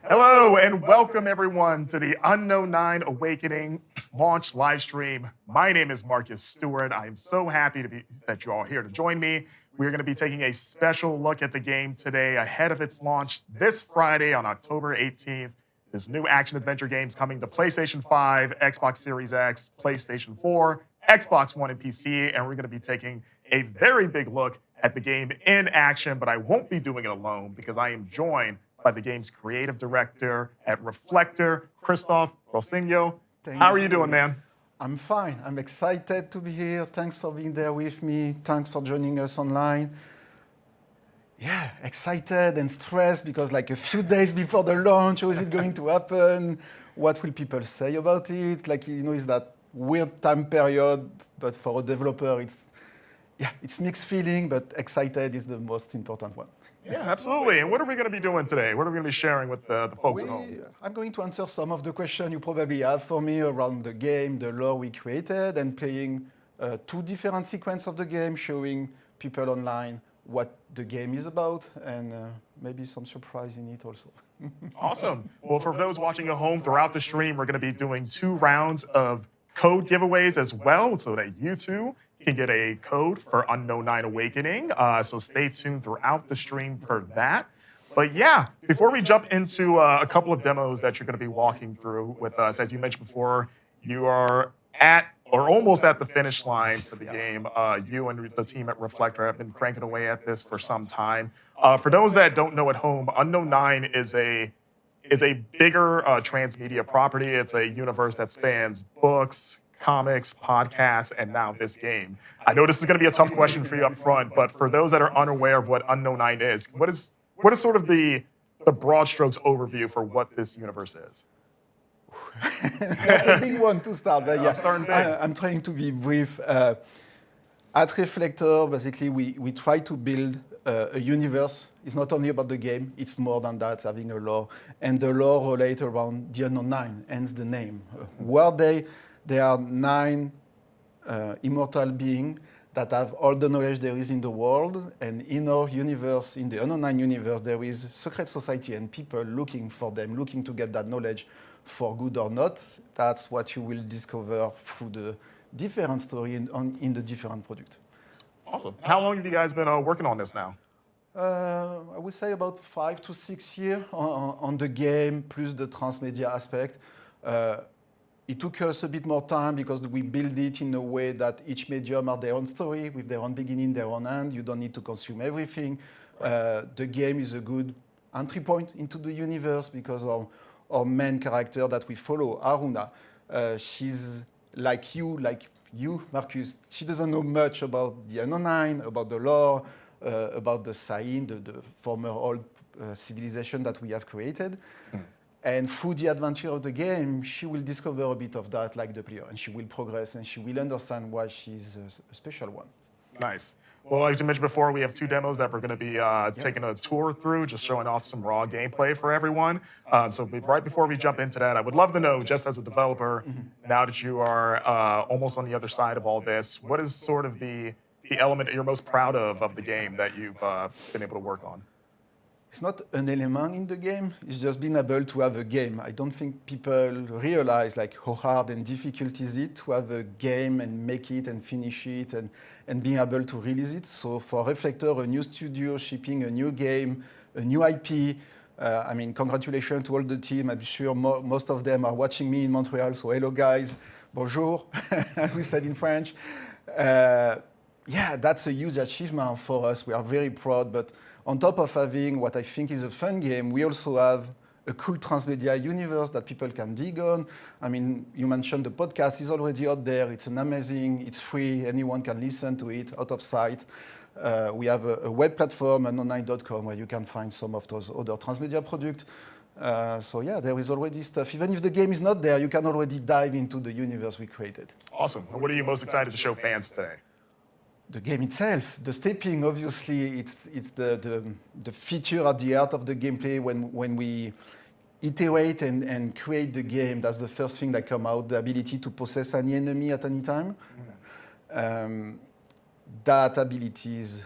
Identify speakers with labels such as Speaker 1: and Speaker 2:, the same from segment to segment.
Speaker 1: Hello and welcome everyone to the Unknown 9 Awakening launch live stream. My name is Marcus Stewart. I am so happy that you're all here to join me. We're going to be taking a special look at the game today ahead of its launch this Friday on October 18th. This new action-adventure game is coming to PlayStation 5, Xbox Series X, PlayStation 4, Xbox One, and PC, and we're going to be taking a very big look at the game in action, but I won't be doing it alone because I am joined by the game's creative director at Reflector, Christophe Rossignol. How are you doing, man?
Speaker 2: I'm fine. I'm excited to be here. Thanks for being there with me. Thanks for joining us online. Yeah, excited and stressed because like a few days before the launch, how is it going to happen? What will people say about it? Like, you know, it's that weird time period, but for a developer, it's mixed feeling, but excited is the most important one.
Speaker 1: Yeah, absolutely. And what are we going to be doing today? What are we going to be sharing with the folks at home?
Speaker 2: I'm going to answer some of the questions you probably have for me around the game, the lore we created, and playing two different sequences of the game, showing people online what the game is about, and maybe some surprise in it also.
Speaker 1: Awesome. Well, for those watching at home, throughout the stream, we're going to be doing 2 rounds of code giveaways as well, so that you too can get a code for Unknown 9 Awakening. So stay tuned throughout the stream for that. But yeah, before we jump into a couple of demos that you're going to be walking through with us, as you mentioned before, you are at or almost at the finish line for the game. You and the team at Reflector have been cranking away at this for some time. For those that don't know at home, Unknown 9 is a bigger transmedia property. It's a universe that spans books, comics, podcasts, and now this game. I know this is going to be a tough question for you up front, but for those that are unaware of what Unknown 9 is, what is sort of the broad strokes overview for what this universe is?
Speaker 2: That's a big one to start, but yeah,
Speaker 1: I'm starting big.
Speaker 2: I'm trying to be brief. At Reflector, basically, we try to build a universe. It's not only about the game, it's more than that, having a lore. And the lore relates around the Unknown 9, hence the name. There are 9 immortal beings that have all the knowledge there is in the world. And in our universe, in the Unknown 9 universe, there is secret society and people looking for them, looking to get that knowledge for good or not. That's what you will discover through the different story in the different product.
Speaker 1: Awesome. How long have you guys been working on this now?
Speaker 2: I would say about 5 to 6 years on the game, plus the transmedia aspect. It took us a bit more time because we build it in a way that each medium has their own story with their own beginning, their own end. You don't need to consume everything. The game is a good entry point into the universe because our main character that we follow, Aruna, she's like you, Marcus. She doesn't know much about the Unknown, about the lore, about the Sain, the former old civilization that we have created. And through the adventure of the game, she will discover a bit of that like the player, and she will progress, and she will understand why she's a special one.
Speaker 1: Nice. Well, as you mentioned before, we have 2 demos that we're going to be taking a tour through, just showing off some raw gameplay for everyone. So right before we jump into that, I would love to know, just as a developer, now that you are almost on the other side of all this, what is sort of the element that you're most proud of the game that you've been able to work on?
Speaker 2: It's not an element in the game, it's just being able to have a game. I don't think people realize like how hard and difficult is it to have a game and make it and finish it and being able to release it. So for Reflector, a new studio shipping a new game, a new IP, I mean, congratulations to all the team. I'm sure most of them are watching me in Montreal, so hello guys, bonjour, as we said in French. Yeah, that's a huge achievement for us. We are very proud, but on top of having what I think is a fun game, we also have a cool transmedia universe that people can dig on. I mean, you mentioned the podcast is already out there. It's it's free. Anyone can listen to it out of sight. We have a web platform, unknown9.com, where you can find some of those other transmedia products. So yeah, there is already stuff. Even if the game is not there, you can already dive into the universe we created.
Speaker 1: Awesome. And what are you most excited to show fans today?
Speaker 2: The game itself, the stepping, obviously, it's the feature at the heart of the gameplay when we iterate and create the game. That's the first thing that comes out, the ability to possess any enemy at any time. That ability is,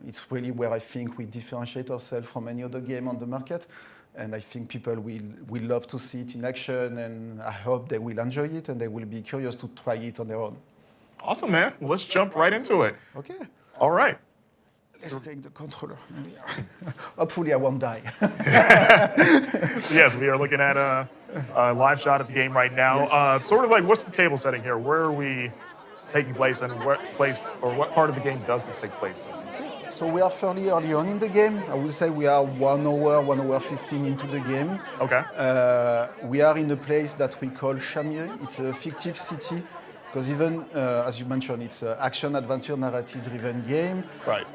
Speaker 2: it's really where I think we differentiate ourselves from any other game on the market. And I think people will love to see it in action, and I hope they will enjoy it and they will be curious to try it on their own.
Speaker 1: Awesome, man. Well, let's jump right into it.
Speaker 2: Okay.
Speaker 1: All right.
Speaker 2: Let's take the controller. Hopefully I won't die.
Speaker 1: Yes, we are looking at a live shot of the game right now.
Speaker 2: Yes.
Speaker 1: Sort of like, what's the table setting here? Where are we taking place, and what place or what part of the game does this take place in?
Speaker 2: So we are fairly early on in the game. I would say we are 1 hour 15 into the game.
Speaker 1: Okay.
Speaker 2: We are in a place that we call Shamiri. It's a fictive city. Because even, as you mentioned, it's an action-adventure narrative-driven game.
Speaker 1: Right.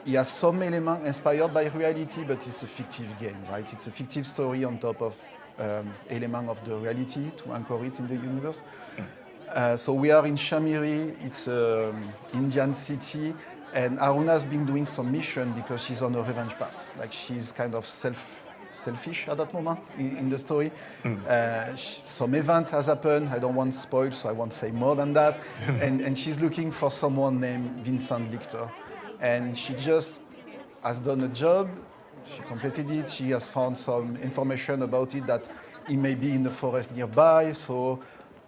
Speaker 2: It has some elements inspired by reality, but it's a fictive game, right? It's a fictive story on top of element of the reality to anchor it in the universe. So we are in Shamiri. It's an Indian city, and Aruna's been doing some mission because she's on a revenge path. Like she's kind of selfish at that moment in the story. Some event has happened. I don't want to spoil, so I won't say more than that. and she's looking for someone named Vincent Lichter. And she just has done a job. She completed it. She has found some information about it that he may be in the forest nearby. So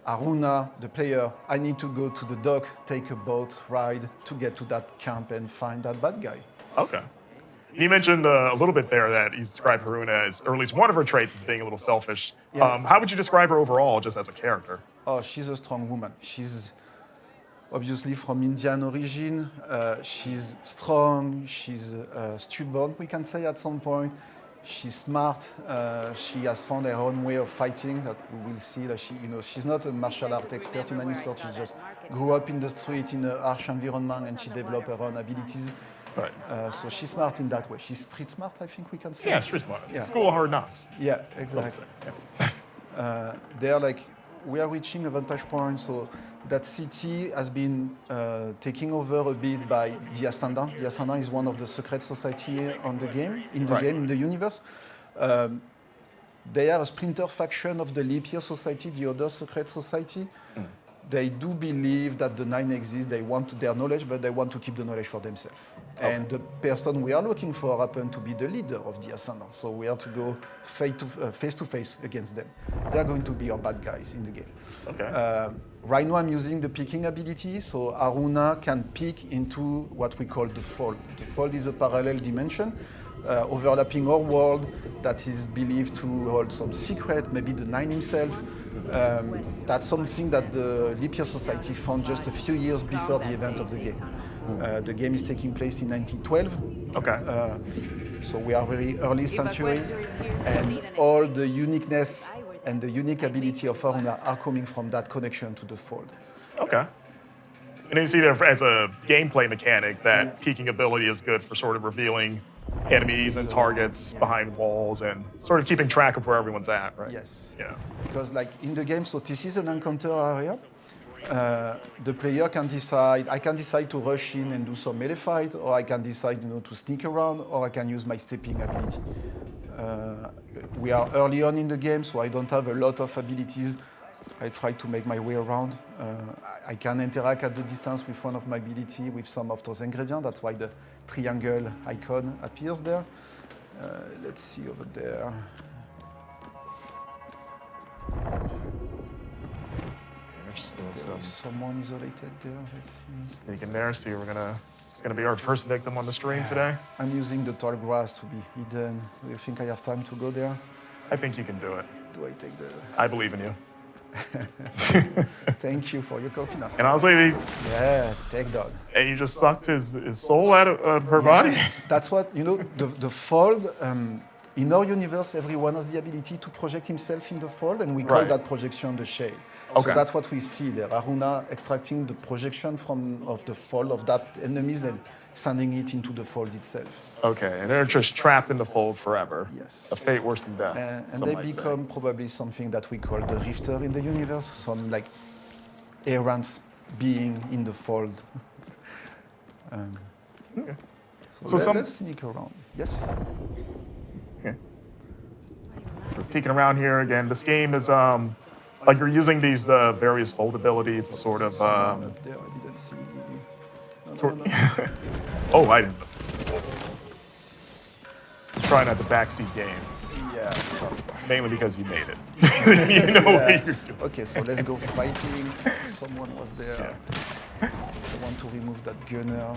Speaker 2: Aruna, the player, I need to go to the dock, take a boat ride to get to that camp and find that bad guy.
Speaker 1: Okay. You mentioned a little bit there that you described Haruna as, or at least one of her traits as being a little selfish.
Speaker 2: Yeah.
Speaker 1: How would you describe her overall, just as a character?
Speaker 2: Oh, she's a strong woman. She's obviously from Indian origin. She's strong. She's stubborn, we can say at some point. She's smart. She has found her own way of fighting that we will see. That she's not a martial art expert in any sort. She just grew up in the street in a harsh environment, and she developed her own abilities.
Speaker 1: Right.
Speaker 2: So she's smart in that way. She's street smart, I think we can say.
Speaker 1: Yeah, street smart.
Speaker 2: Yeah.
Speaker 1: School of hard knocks.
Speaker 2: Yeah, exactly. They're like, we are reaching a vantage point. So that city has been taken over a bit by the Ascendant. The Ascendant is one of the secret society on the game, in the universe. They are a splinter faction of the Leap Year Society, the other secret society. They do believe that the Nine exists. They want their knowledge, but they want to keep the knowledge for themselves. Okay. And the person we are looking for happened to be the leader of the Ascendant. So we are to go face to face against them. They are going to be our bad guys in the game.
Speaker 1: Okay.
Speaker 2: Right now I'm using the picking ability. So Aruna can peek into what we call the fold. The fold is a parallel dimension overlapping our world that is believed to hold some secret, maybe the Nine himself. That's something that the Leap Year Society found just a few years before the event of the game. The game is taking place in 1912.
Speaker 1: Okay.
Speaker 2: So we are very early century, and all the uniqueness and the unique ability of Aruna are coming from that connection to the Fold.
Speaker 1: Okay. And you see there as a gameplay mechanic that peeking ability is good for sort of revealing enemies and targets behind walls and sort of keeping track of where everyone's at, right?
Speaker 2: Yes.
Speaker 1: Yeah.
Speaker 2: Because like in the game, so this is an encounter area. The player can decide, I can decide to rush in and do some melee fight, or I can decide, to sneak around, or I can use my stepping ability. We are early on in the game, so I don't have a lot of abilities. I try to make my way around. I can interact at the distance with one of my ability with some of those ingredients. That's why the triangle icon appears there. Let's see over there. Someone isolated there. Let's see.
Speaker 1: Sneak in there. See, it's gonna be our first victim on the stream today.
Speaker 2: I'm using the tall grass to be hidden. Do you think I have time to go there?
Speaker 1: I think you can do it.
Speaker 2: Do I take the?
Speaker 1: I believe in you.
Speaker 2: Thank you for your confidence.
Speaker 1: And honestly,
Speaker 2: Yeah, take dog.
Speaker 1: and you just sucked his soul out of her body.
Speaker 2: That's what, the Fold, in our universe, everyone has the ability to project himself in the Fold, and we call
Speaker 1: Right.
Speaker 2: that projection the shade.
Speaker 1: Okay.
Speaker 2: So that's what we see there. Aruna extracting the projection of the Fold of that enemies and sending it into the Fold itself.
Speaker 1: Okay, and they're just trapped in the fold forever.
Speaker 2: Yes.
Speaker 1: A fate worse than death.
Speaker 2: And
Speaker 1: some
Speaker 2: they
Speaker 1: might say.
Speaker 2: become probably something that we call the Rifter in the universe, some like errant being in the Fold.
Speaker 1: Okay.
Speaker 2: So,
Speaker 1: So
Speaker 2: let's sneak around. Yes?
Speaker 1: Okay. We're peeking around here again. This game is like you're using these various fold abilities to sort of.
Speaker 2: Up there, I didn't see. No.
Speaker 1: Oh, I didn't. Trying at the backseat game,
Speaker 2: Yeah.
Speaker 1: mainly because you made it. You know what you're doing.
Speaker 2: Okay, so let's go fighting. Someone was there.
Speaker 1: Yeah.
Speaker 2: I want to remove that gunner.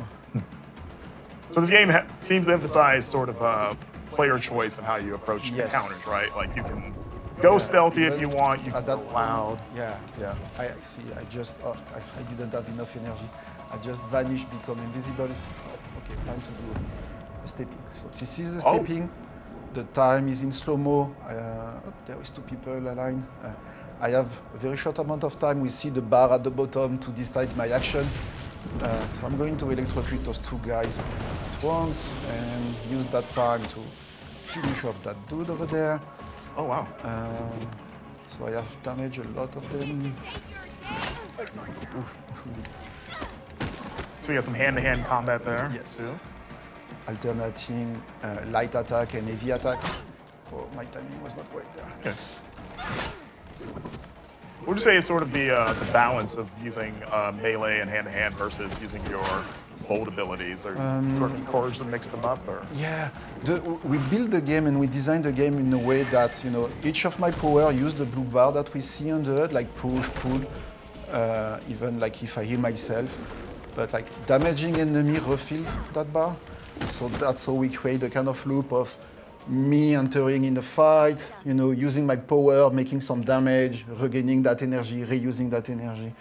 Speaker 1: So this game seems to emphasize sort of player choice and how you approach
Speaker 2: Yes.
Speaker 1: encounters, right? Like you can go stealthy if you want, you
Speaker 2: At
Speaker 1: can
Speaker 2: that
Speaker 1: go loud.
Speaker 2: Yeah.
Speaker 1: Yeah.
Speaker 2: I see. I didn't have enough energy. I just vanished, become invisible. Okay, time to do a stepping. So this is the
Speaker 1: Oh.
Speaker 2: stepping. The time is in slow-mo. There is two people aligned. I have a very short amount of time. We see the bar at the bottom to decide my action. So I'm going to electrocute those two guys at once and use that time to finish off that dude over there.
Speaker 1: Oh wow.
Speaker 2: So I have damaged a lot of them.
Speaker 1: So you got some hand-to-hand combat there.
Speaker 2: Yes.
Speaker 1: Too.
Speaker 2: Alternating light attack and heavy attack. Oh, my timing was not great there.
Speaker 1: Okay. What would you say is sort of the balance of using melee and hand-to-hand versus using your fold abilities? Are you sort of encouraged to mix them up, or?
Speaker 2: Yeah, we build the game and we design the game in a way that each of my power use the blue bar that we see on the HUD, like push, pull, even like if I heal myself, but like damaging enemy refill that bar. So that's how we create a kind of loop of me entering in the fight, using my power, making some damage, regaining that energy, reusing that energy.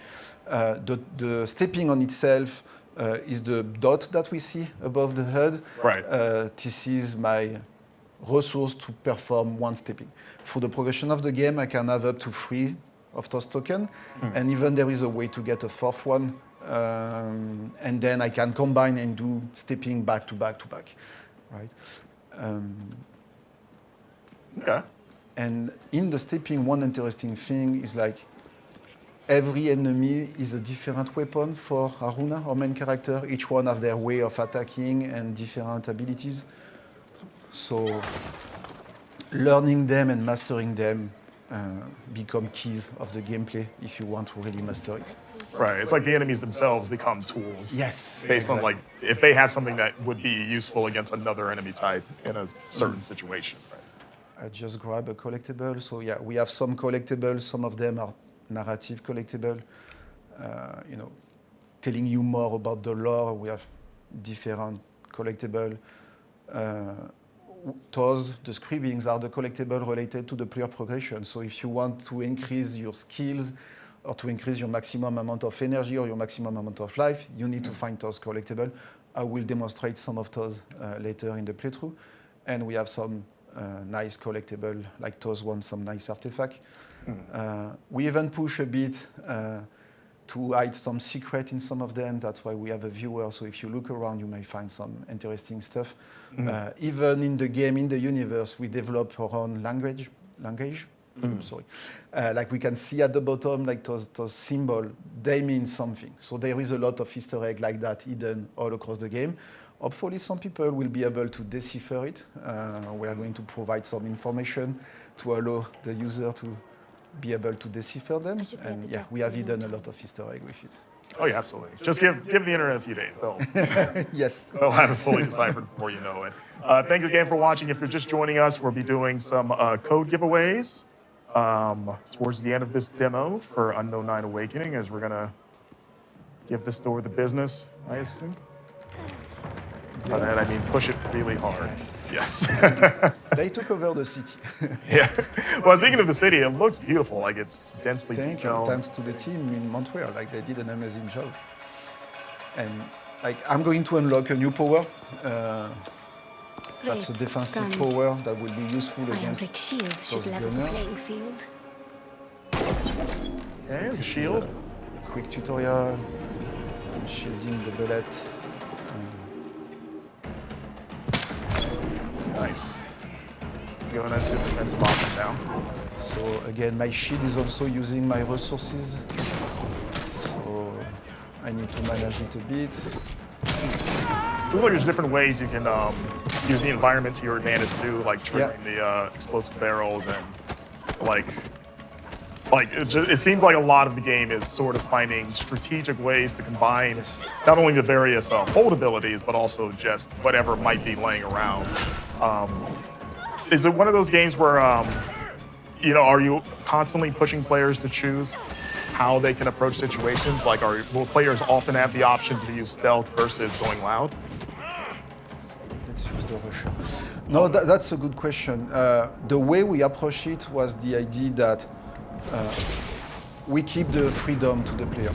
Speaker 2: The stepping on itself is the dot that we see above the HUD.
Speaker 1: Right.
Speaker 2: This is my resource to perform one stepping. For the progression of the game, I can have up to 3 of those tokens, and even there is a way to get a 4th one, and then I can combine and do stepping back to back to back, right?
Speaker 1: Okay.
Speaker 2: And in the stepping, one interesting thing is like every enemy is a different weapon for Aruna, our main character. Each one have their way of attacking and different abilities. So learning them and mastering them become keys of the gameplay if you want to really master it.
Speaker 1: Right. It's like the enemies themselves become tools.
Speaker 2: Yes.
Speaker 1: Based on like if they have something that would be useful against another enemy type in a certain situation. Right.
Speaker 2: I just grab a collectible. So yeah, we have some collectibles. Some of them are narrative collectible. Telling you more about the lore. We have different collectible. toes, the scribblings are the collectible related to the player progression. So if you want to increase your skills or to increase your maximum amount of energy or your maximum amount of life, you need to find those collectible. I will demonstrate some of those later in the playthrough. And we have some nice collectible, like those won some nice artifact. We even push a bit to hide some secret in some of them. That's why we have a viewer. So if you look around, you may find some interesting stuff. Even in the game, in the universe, we develop our own language. Sorry. Like we can see at the bottom, like those symbols, they mean something. So there is a lot of Easter egg like that hidden all across the game. Hopefully some people will be able to decipher it. We are going to provide some information to allow the user to be able to decipher them. And yeah, we have hidden a lot of Easter egg with it.
Speaker 1: Oh yeah, absolutely. Just give the internet a few days.
Speaker 2: Yes.
Speaker 1: They'll have it fully deciphered before you know it. Thank you again for watching. If you're just joining us, we'll be doing some code giveaways towards the end of this demo for Unknown 9 Awakening, as we're gonna give this store the business, I assume. By that I mean push it really hard. Yes.
Speaker 2: They took over the city.
Speaker 1: Yeah. Well, speaking of the city, it looks beautiful. Like it's densely detailed.
Speaker 2: Thanks to the team in Montreal. Like they did an amazing job. And like I'm going to unlock a new power. That's a defensive power that will be useful against those gunners.
Speaker 1: Okay, the shield.
Speaker 2: Quick tutorial. Shielding the bullet.
Speaker 1: Nice. Give a nice good defensive option now.
Speaker 2: So again, my shield is also using my resources. So I need to manage it a bit.
Speaker 1: Looks like there's different ways you can use the environment to your advantage too, like triggering the explosive barrels and it seems like a lot of the game is sort of finding strategic ways to combine not only the various hold abilities, but also just whatever might be laying around. Is it one of those games where, are you constantly pushing players to choose how they can approach situations? Like, will players often have the option to use stealth versus going loud?
Speaker 2: Let's use the Russia. No, that's a good question. The way we approach it was the idea that we keep the freedom to the player.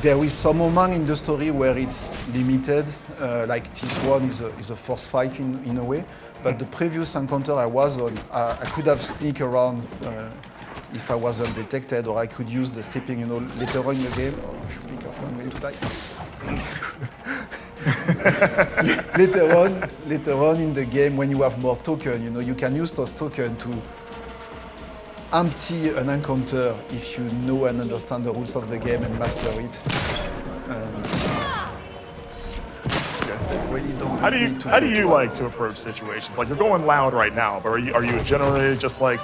Speaker 2: There is some moment in the story where it's limited, like this one is a force fight in a way, but the previous encounter I was on, I could have sneak around if I wasn't detected, or I could use the stepping, later on in the game. Oh, I should be careful, I'm going to die. later on in the game, when you have more tokens, you can use those tokens to empty an encounter if you know and understand the rules of the game and master it. Really don't
Speaker 1: how do you like to approach situations? Like you're going loud right now, but are you generally just like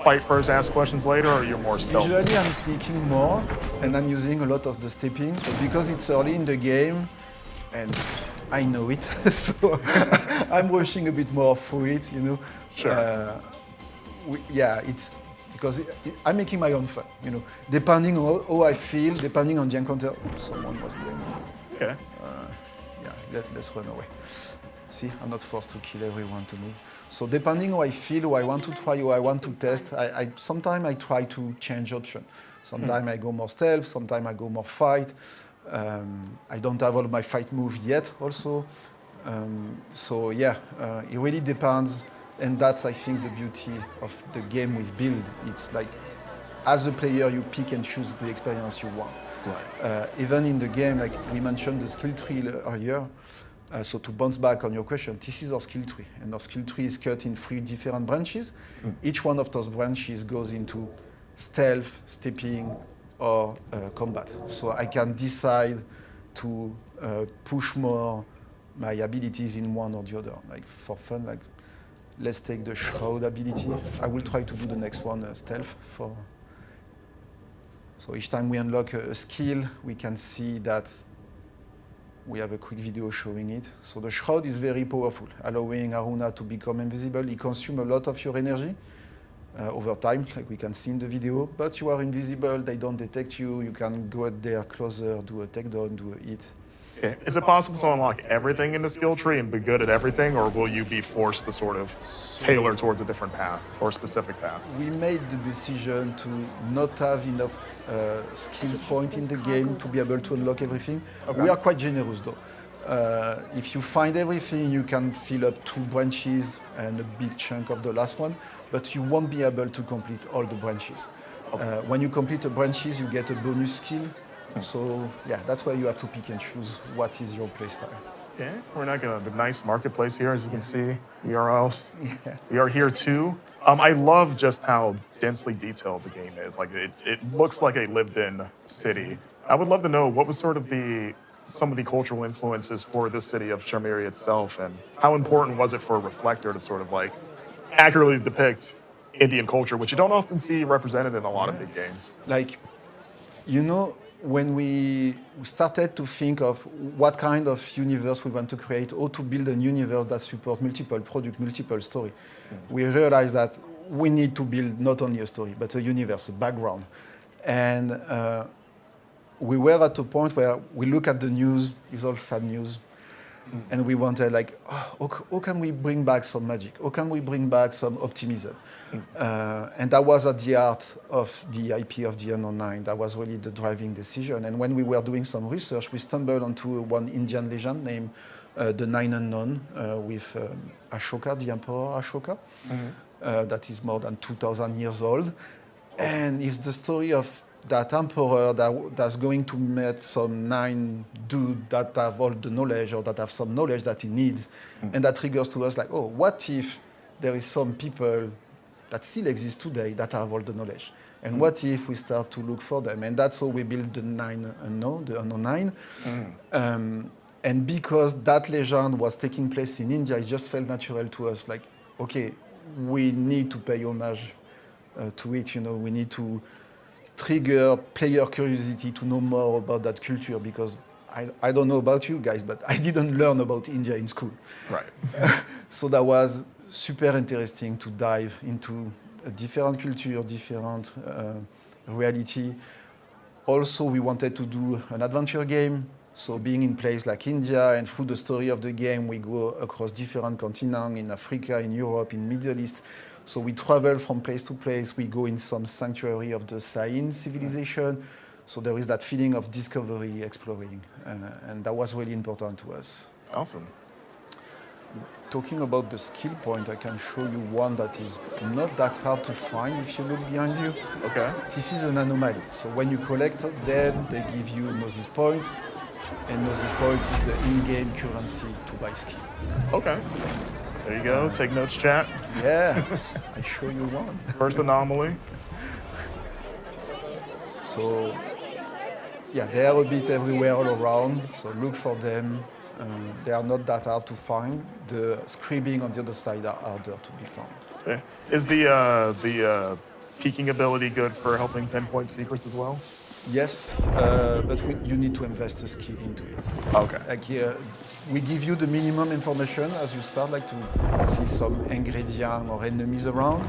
Speaker 1: fight first, ask questions later, or you're more stealth?
Speaker 2: Usually I'm sneaking more and I'm using a lot of the stepping, but because it's early in the game and I know it, so I'm rushing a bit more through it,
Speaker 1: Sure.
Speaker 2: It's because I'm making my own fun, depending on how I feel, depending on the encounter. Someone was behind me.
Speaker 1: Okay.
Speaker 2: Let's run away. See, I'm not forced to kill everyone to move. So depending how I feel, who I want to try, who I want to test, sometimes I try to change option. Sometimes I go more stealth, sometimes I go more fight. I don't have all my fight moves yet also. It really depends. And that's, I think, the beauty of the game with build. It's like, as a player, you pick and choose the experience you want.
Speaker 1: Right.
Speaker 2: Even in the game, like we mentioned the skill tree earlier. So to bounce back on your question, this is our skill tree. And our skill tree is cut in 3 different branches. Each one of those branches goes into stealth, stepping, or combat. So I can decide to push more my abilities in one or the other. Like for fun, like let's take the Shroud ability. I will try to do the next one, stealth. So each time we unlock a skill, we can see that we have a quick video showing it. So the Shroud is very powerful, allowing Aruna to become invisible. It consumes a lot of your energy over time, like we can see in the video, but you are invisible, they don't detect you, you can go out there closer, do a takedown, do a hit.
Speaker 1: Okay. Is it possible to unlock everything in the skill tree and be good at everything, or will you be forced to sort of tailor towards a different path or a specific path?
Speaker 2: We made the decision to not have enough skills point in the game to be able to unlock everything.
Speaker 1: Okay.
Speaker 2: We are quite generous though. If you find everything, you can fill up 2 branches and a big chunk of the last one, but you won't be able to complete all the branches. When you complete the branches, you get a bonus skill. So yeah, that's why you have to pick and choose what is your playstyle.
Speaker 1: Okay, we're not gonna the nice marketplace here, as you can see. URLs. Yeah. We are here too. I love just how densely detailed the game is. Like it looks like a lived-in city. I would love to know what was sort of some of the cultural influences for this city of Shamiri itself, and how important was it for Reflector to sort of like accurately depict Indian culture, which you don't often see represented in a lot of big games.
Speaker 2: Like, you know, when we started to think of what kind of universe we want to create, or to build a universe that supports multiple products, multiple stories, we realized that we need to build not only a story, but a universe, a background. And we were at a point where we look at the news, it's all sad news, and we wanted like, oh, how can we bring back some magic? How can we bring back some optimism? And that was at the heart of the IP of the Unknown 9. That was really the driving decision. And when we were doing some research, we stumbled onto one Indian legend named the Nine Unknown with Ashoka, the Emperor Ashoka, that is more than 2,000 years old. And it's the story of that emperor that's going to meet some 9 dudes that have all the knowledge, or that have some knowledge that he needs. And that triggers to us like, oh, what if there is some people that still exist today that have all the knowledge? And what if we start to look for them? And that's how we built the Nine Unknown, the Unknown 9. And because that legend was taking place in India, it just felt natural to us, like, okay, we need to pay homage to it, you know, we need to trigger player curiosity to know more about that culture, because I don't know about you guys, but I didn't learn about India in school.
Speaker 1: Right.
Speaker 2: So that was super interesting to dive into a different culture, different reality. Also, we wanted to do an adventure game. So being in place like India, and through the story of the game, we go across different continents, in Africa, in Europe, in Middle East. So we travel from place to place. We go in some sanctuary of the Sahin civilization. So there is that feeling of discovery, exploring. And that was really important to us.
Speaker 1: Awesome.
Speaker 2: Talking about the skill point, I can show you one that is not that hard to find if you look behind you.
Speaker 1: Okay.
Speaker 2: This is an anomaly. So when you collect them, they give you Gnosis points. And Gnosis point is the in-game currency to buy skill.
Speaker 1: Okay. There you go. Take notes, chat.
Speaker 2: Yeah, I show you one.
Speaker 1: First anomaly.
Speaker 2: So, yeah, they are a bit everywhere all around. So look for them. They are not that hard to find. The scribing on the other side are harder to be found.
Speaker 1: Okay. Is the peeking ability good for helping pinpoint secrets as well?
Speaker 2: Yes, but you need to invest a skill into it.
Speaker 1: Okay.
Speaker 2: Like we give you the minimum information as you start, like to see some ingredient or enemies around,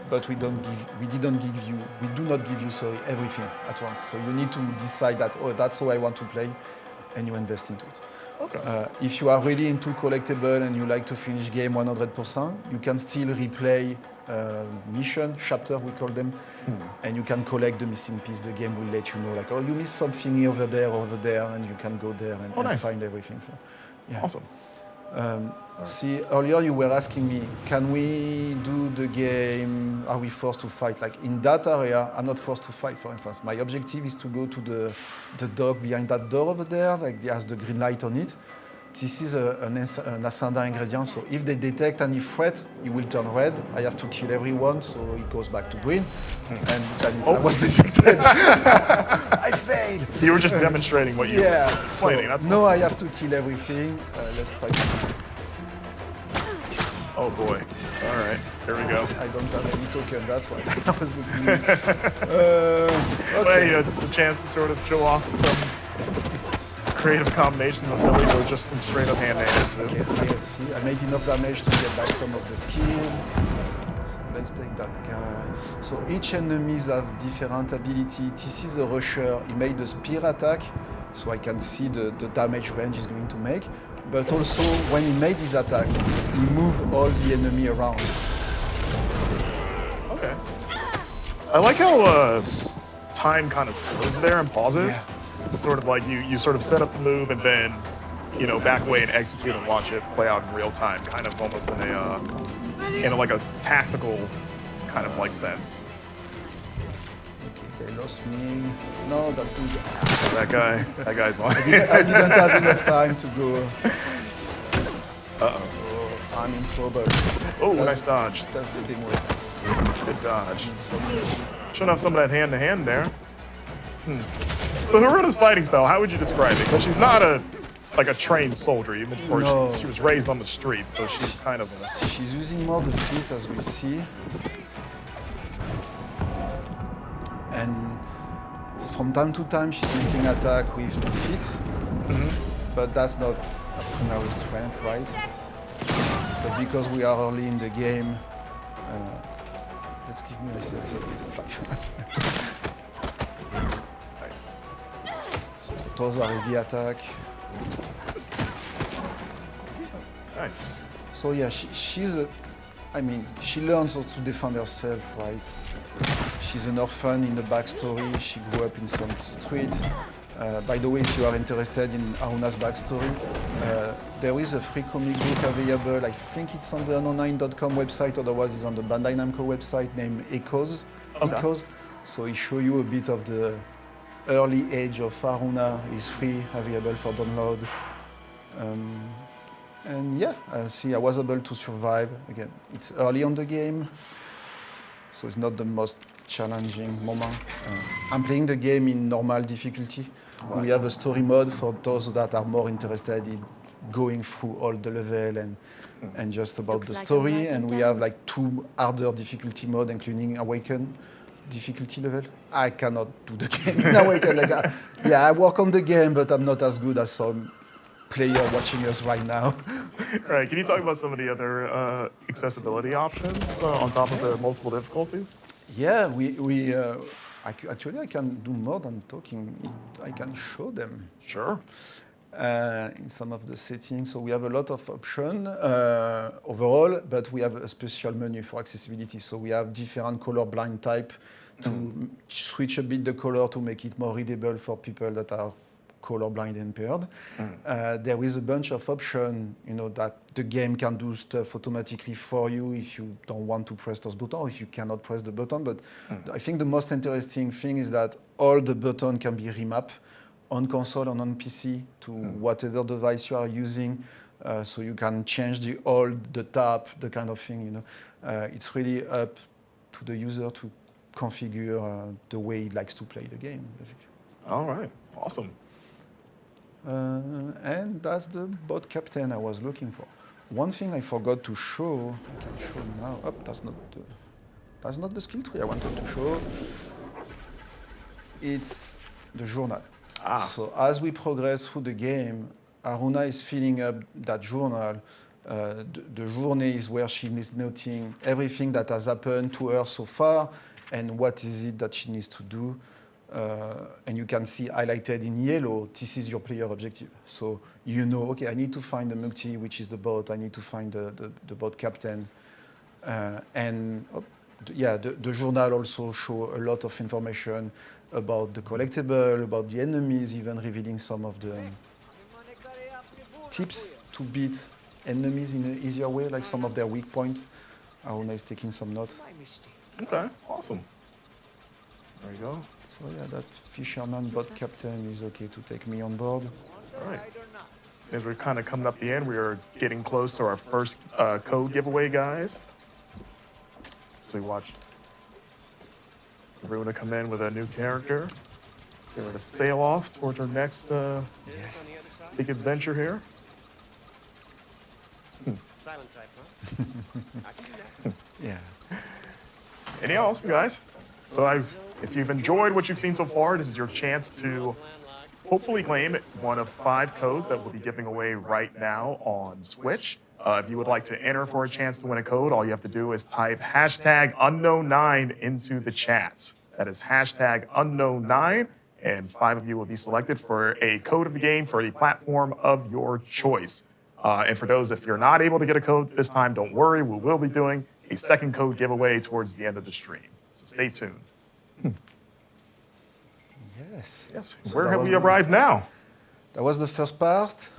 Speaker 2: but we do not give you everything at once. So you need to decide that, oh, that's how I want to play, and you invest into it.
Speaker 1: Okay.
Speaker 2: If you are really into collectible and you like to finish game 100%, you can still replay mission, chapter we call them, and you can collect the missing piece. The game will let you know, like, oh, you missed something over there, and you can go there and,
Speaker 1: nice.
Speaker 2: find everything. So, yeah.
Speaker 1: Awesome.
Speaker 2: See, earlier you were asking me, can we do the game, are we forced to fight? Like in that area, I'm not forced to fight, for instance. My objective is to go to the dog behind that door over there, like it has the green light on it. This is an ascendant ingredient, so if they detect any threat, it will turn red. I have to kill everyone, so it goes back to green. And I was detected. I failed.
Speaker 1: You were just demonstrating what you were explaining. That's
Speaker 2: no, I have to kill everything. Let's try to...
Speaker 1: Oh boy. All right, here we go.
Speaker 2: I don't have any token, that's why I was looking.
Speaker 1: Okay. Well, it's a chance to sort of show off some creative combination of ability or just some straight up hand nades.
Speaker 2: Okay, let's see. I made enough damage to get back some of the skill. So let's take that guy. So each enemies have different ability. This is a rusher. He made a spear attack. so I can see the damage range he's going to make. But also, when he made his attack, he moved all the enemy around.
Speaker 1: Okay. I like how time kind of slows there and pauses.
Speaker 2: Yeah.
Speaker 1: It's sort of like you sort of set up the move and then, you know, back away and execute and watch it play out in real time, kind of almost in a like a tactical kind of like sense.
Speaker 2: Okay, they lost me. No, that dude.
Speaker 1: That guy's on.
Speaker 2: I didn't have enough time to go.
Speaker 1: Uh-oh.
Speaker 2: So I'm in trouble.
Speaker 1: Oh, nice dodge.
Speaker 2: That's the demo effect.
Speaker 1: Good dodge. Shouldn't have some of that hand-to-hand there. So Haruna's fighting style, how would you describe it? Because she's not like a trained soldier, even before
Speaker 2: No.
Speaker 1: she was raised on the streets, so she's kind of
Speaker 2: She's using more the feet, as we see. And from time to time, she's making attack with the feet. But that's not a primary strength, right? But because we are early in the game, let's give me myself a bit of life.
Speaker 1: nice.
Speaker 2: So those are heavy attack.
Speaker 1: Nice.
Speaker 2: So yeah, she's a, I mean, she learns how to defend herself, right? She's an orphan in the backstory. She grew up in some street. By the way, if you are interested in Haruna's backstory, there is a free comic book available. I think it's on the unknown9.com website, otherwise it's on the Bandai Namco website named Echoes.
Speaker 1: Okay.
Speaker 2: Echoes. So it shows you a bit of the early age of Haruna. It's free, available for download. And yeah, see, I was able to survive. Again, it's early on the game, so it's not the most challenging moment. I'm playing the game in normal difficulty. Right. We have a story mode for those that are more interested in going through all the level and just about the story. And we have like 2 harder difficulty mode, including Awaken difficulty level. I cannot do the game in Awaken. I work on the game, but I'm not as good as some player watching us right now.
Speaker 1: Right, can you talk about some of the other accessibility options on top of the multiple difficulties?
Speaker 2: Yeah, actually I can do more than talking. I can show them.
Speaker 1: Sure.
Speaker 2: In some of the settings. So we have a lot of options overall, but we have a special menu for accessibility. So we have different color blind type to switch a bit the color to make it more readable for people that are colorblind impaired. There is a bunch of options, you know, that the game can do stuff automatically for you if you don't want to press those buttons, or if you cannot press the button. But I think the most interesting thing is that all the buttons can be remapped on console and on PC to whatever device you are using. So you can change the hold, the tap, the kind of thing, you know. It's really up to the user to configure the way he likes to play the game, basically.
Speaker 1: All right, awesome.
Speaker 2: And that's the bot captain I was looking for. One thing I forgot to show, I can show now. Oh, that's not the skill tree I wanted to show. It's the journal. So as we progress through the game, Haruna is filling up that journal. The journey is where she is noting everything that has happened to her so far and what is it that she needs to do. And you can see highlighted in yellow, this is your player objective. So you know, okay, I need to find the multi, which is the bot. I need to find the bot captain. The journal also shows a lot of information about the collectible, about the enemies, even revealing some of the tips to beat enemies in an easier way, like some of their weak points. Haruna is taking some notes.
Speaker 1: Okay, awesome. There you go.
Speaker 2: So yeah, that fisherman bot captain is okay to take me on board.
Speaker 1: All right. As we're kind of coming up the end, we are getting close to our first code giveaway, guys. So we watched Haruna come in with a new character. We're going to sail off towards our next big adventure here.
Speaker 3: Silent type, huh? I can do that.
Speaker 2: Yeah.
Speaker 1: Anything else, guys? So if you've enjoyed what you've seen so far, this is your chance to hopefully claim one of 5 codes that we'll be giving away right now on Twitch. If you would like to enter for a chance to win a code, all you have to do is type #unknown9 into the chat. That is #unknown9, and 5 of you will be selected for a code of the game for a platform of your choice. And for those, if you're not able to get a code this time, don't worry. We will be doing a second code giveaway towards the end of the stream. So stay tuned.
Speaker 2: Yes.
Speaker 1: Yes.
Speaker 2: So
Speaker 1: Where
Speaker 2: that
Speaker 1: have
Speaker 2: was
Speaker 1: we arrived now?
Speaker 2: That was the first part.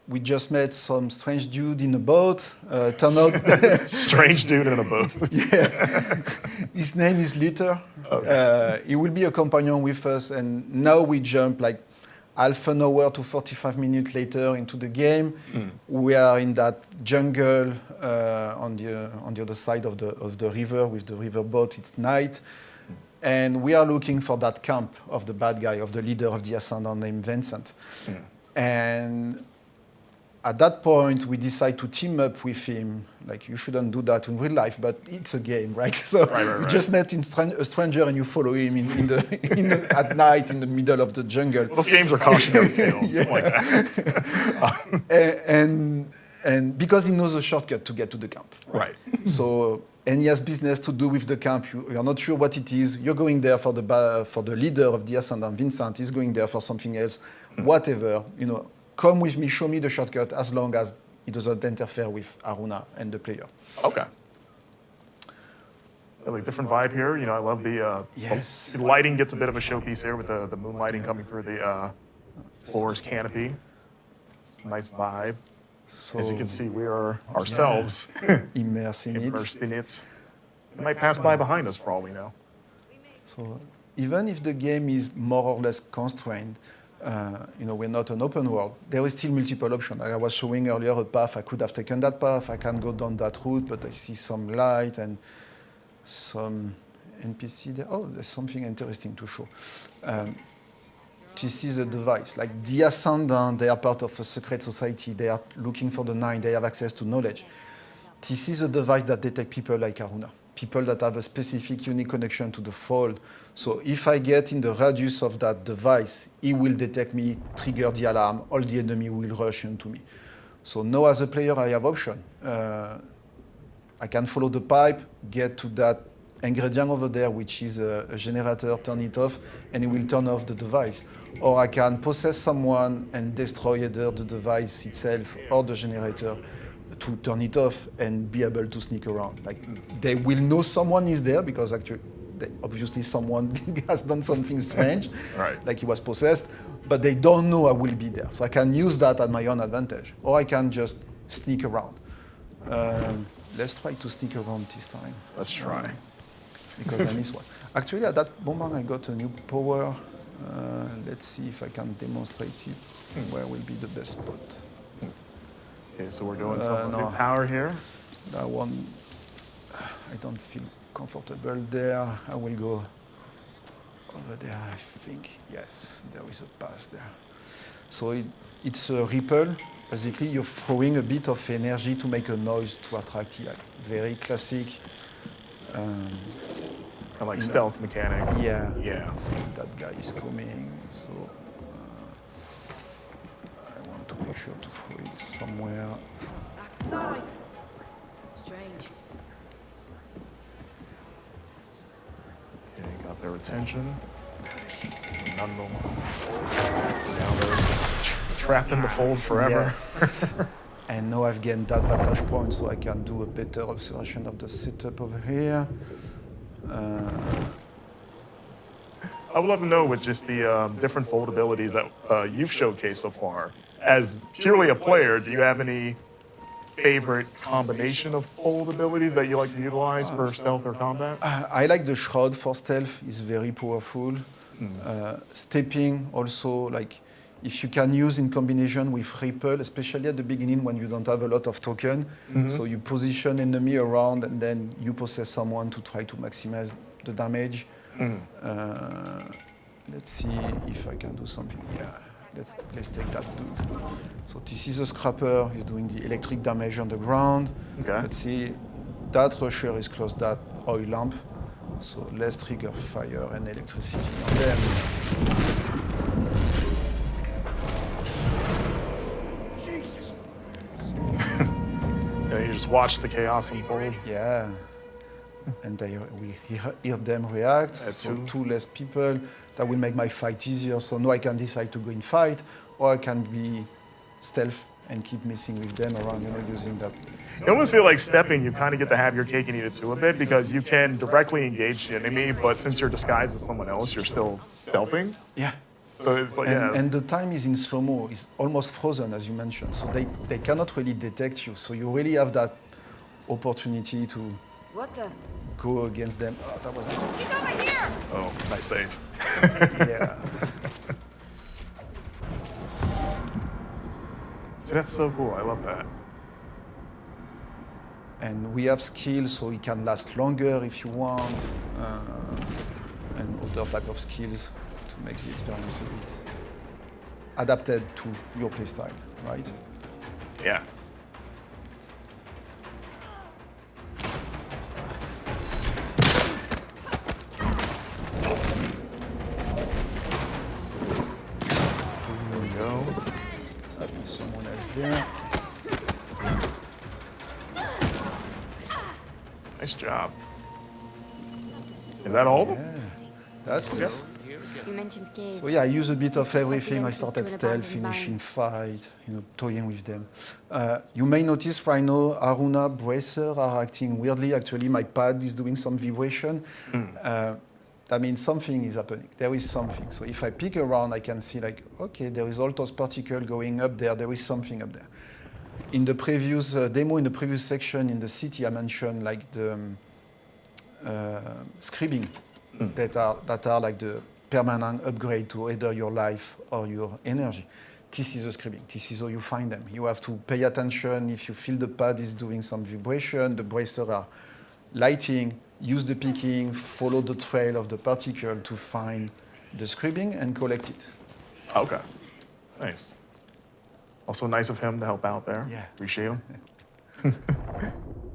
Speaker 2: We just met some strange dude in a boat. Turned out
Speaker 1: Strange dude in a boat.
Speaker 2: his name is Litter.
Speaker 1: Okay.
Speaker 2: He will be a companion with us, and now we jump like half an hour to 45 minutes later into the game. We are in that jungle on the other side of the river with the river boat. It's night, and we are looking for that camp of the bad guy, of the leader of the Ascendant named Vincent. And at that point, we decide to team up with him. Like, you shouldn't do that in real life, but it's a game, right? So you just met a stranger and you follow him at night in the middle of the jungle.
Speaker 1: Those games are cautionary tales, something like that.
Speaker 2: And because he knows a shortcut to get to the camp.
Speaker 1: Right.
Speaker 2: So, and he has business to do with the camp. You're not sure what it is. You're going there for the leader of the Ascendant, Vincent. He's going there for something else, whatever, Come with me, show me the shortcut, as long as it doesn't interfere with Aruna and the player.
Speaker 1: Okay. Really different vibe here. I love the
Speaker 2: Yes.
Speaker 1: the lighting gets a bit of a showpiece here with the moonlighting coming through the floor's canopy. Nice vibe.
Speaker 2: So
Speaker 1: As you can see, we are ourselves
Speaker 2: immersed in it.
Speaker 1: immersed in it. It might pass by behind us for all we know.
Speaker 2: So even if the game is more or less constrained, we're not an open world. There is still multiple options. Like I was showing earlier a path. I could have taken that path. I can go down that route, but I see some light and some NPC there. Oh, there's something interesting to show. This is a device. Like the Ascendant, they are part of a secret society. They are looking for the Nine. They have access to knowledge. This is a device that detects people like Aruna, people that have a specific unique connection to the Fold. So if I get in the radius of that device, it will detect me, trigger the alarm, all the enemy will rush into me. So now as a player, I have option. I can follow the pipe, get to that ingredient over there, which is a generator, turn it off, and it will turn off the device. Or I can possess someone and destroy either the device itself or the generator to turn it off and be able to sneak around. Like, they will know someone is there because actually, obviously someone has done something strange,
Speaker 1: Right.
Speaker 2: like he was possessed, but they don't know I will be there. So I can use that at my own advantage, or I can just sneak around. Let's try to sneak around this time.
Speaker 1: Let's try.
Speaker 2: Because I missed one. Actually, at that moment, I got a new power. Let's see if I can demonstrate it. Where will be the best spot?
Speaker 1: Okay, so we're doing some
Speaker 2: no.
Speaker 1: new power here.
Speaker 2: That one, I don't feel comfortable there. I will go over there, I think. Yes, there is a pass there. So it's a ripple. Basically, you're throwing a bit of energy to make a noise to attract the eye. Very classic.
Speaker 1: Kind of like stealth mechanic.
Speaker 2: Yeah.
Speaker 1: Yeah.
Speaker 2: So that guy is coming. So I want to make sure to throw it somewhere.
Speaker 3: Strange.
Speaker 1: Okay, got their attention. None of them. Now they're trapped in the fold forever.
Speaker 2: Yes. And now I've gained that vantage point, so I can do a better observation of the setup over here.
Speaker 1: I would love to know with just the different fold abilities that you've showcased so far. As purely a player, do you have any favorite combination of fold abilities that you like to utilize for stealth or combat?
Speaker 2: I like the Shroud for stealth, it's very powerful. Stepping also, like if you can use in combination with Ripple, especially at the beginning when you don't have a lot of token. So you position enemy around and then you possess someone to try to maximize the damage. Let's see if I can do something. Yeah, let's take that dude. So this is a scrapper, he's doing the electric damage on the ground.
Speaker 1: Okay.
Speaker 2: Let's see, that rusher is close that oil lamp. So let's trigger fire and electricity on them.
Speaker 1: Yeah, you just watch the chaos unfold.
Speaker 2: Yeah. and we hear them react.
Speaker 1: That's
Speaker 2: So
Speaker 1: true.
Speaker 2: 2 less people, that will make my fight easier. So now I can decide to go in fight, or I can be stealth and keep messing with them around, using that.
Speaker 1: You almost feel like stepping, you kind of get to have your cake and eat it too a bit because you can directly engage the enemy, but since you're disguised as someone else, you're still stealthing.
Speaker 2: Yeah.
Speaker 1: So it's like,
Speaker 2: And the time is in slow-mo, it's almost frozen, as you mentioned. So they cannot really detect you. So you really have that opportunity to
Speaker 4: What the?
Speaker 2: go against them. Oh, that was not
Speaker 4: She's over here!
Speaker 1: Oh, nice save.
Speaker 2: yeah.
Speaker 1: See, that's so cool. I love that.
Speaker 2: And we have skills, so it can last longer if you want, and other type of skills to make the experience a bit adapted to your playstyle, right?
Speaker 1: Yeah. There we go.
Speaker 2: Having someone else there.
Speaker 1: Nice job. Is that all?
Speaker 2: Yeah, that's it.
Speaker 4: You mentioned caves.
Speaker 2: So yeah, I use a bit of everything. I
Speaker 4: Entrance
Speaker 2: started
Speaker 4: to an
Speaker 2: stealth,
Speaker 4: abandoned mine.
Speaker 2: finishing fight, toying with them. You may notice right now, Aruna, Bracer are acting weirdly. Actually, my pad is doing some vibration. That means something is happening. There is something. So if I peek around, I can see like, okay, there is all those particles going up there. There is something up there. In the previous demo, in the previous section in the city, I mentioned like the scribing that are like the permanent upgrade to either your life or your energy. This is the scribing. This is how you find them. You have to pay attention. If you feel the pad is doing some vibration, the bracer are lighting, use the picking, follow the trail of the particle to find the scribing and collect it.
Speaker 1: Okay. Nice. Also nice of him to help out there.
Speaker 2: Yeah.
Speaker 1: Appreciate him.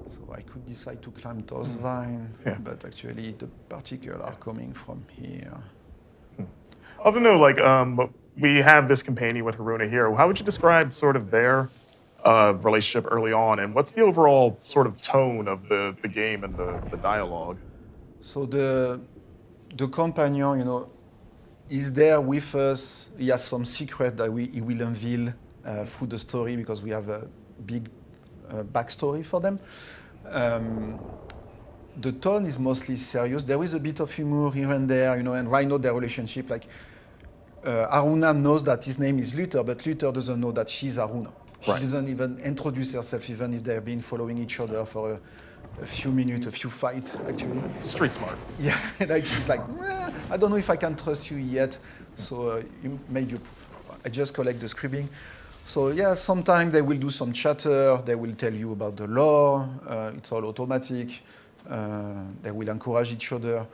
Speaker 2: So I could decide to climb those vines,
Speaker 1: Yeah.
Speaker 2: but actually the particles are coming from here.
Speaker 1: I want to know, like, we have this companion with Haruna here. How would you describe sort of their relationship early on, and what's the overall sort of tone of the game and the dialogue?
Speaker 2: So the companion, is there with us. He has some secret that he will unveil through the story because we have a big backstory for them. The tone is mostly serious. There is a bit of humor here and there, and right now their relationship, like Aruna knows that his name is Luther, but Luther doesn't know that she's Aruna. She
Speaker 1: Right.
Speaker 2: doesn't even introduce herself, even if they've been following each other for a few minutes, a few fights, actually.
Speaker 1: Street smart.
Speaker 2: Yeah, like she's like, I don't know if I can trust you yet. So you made your proof. I just collect the scribing. So yeah, sometimes they will do some chatter. They will tell you about the lore. It's all automatic. They will encourage each other.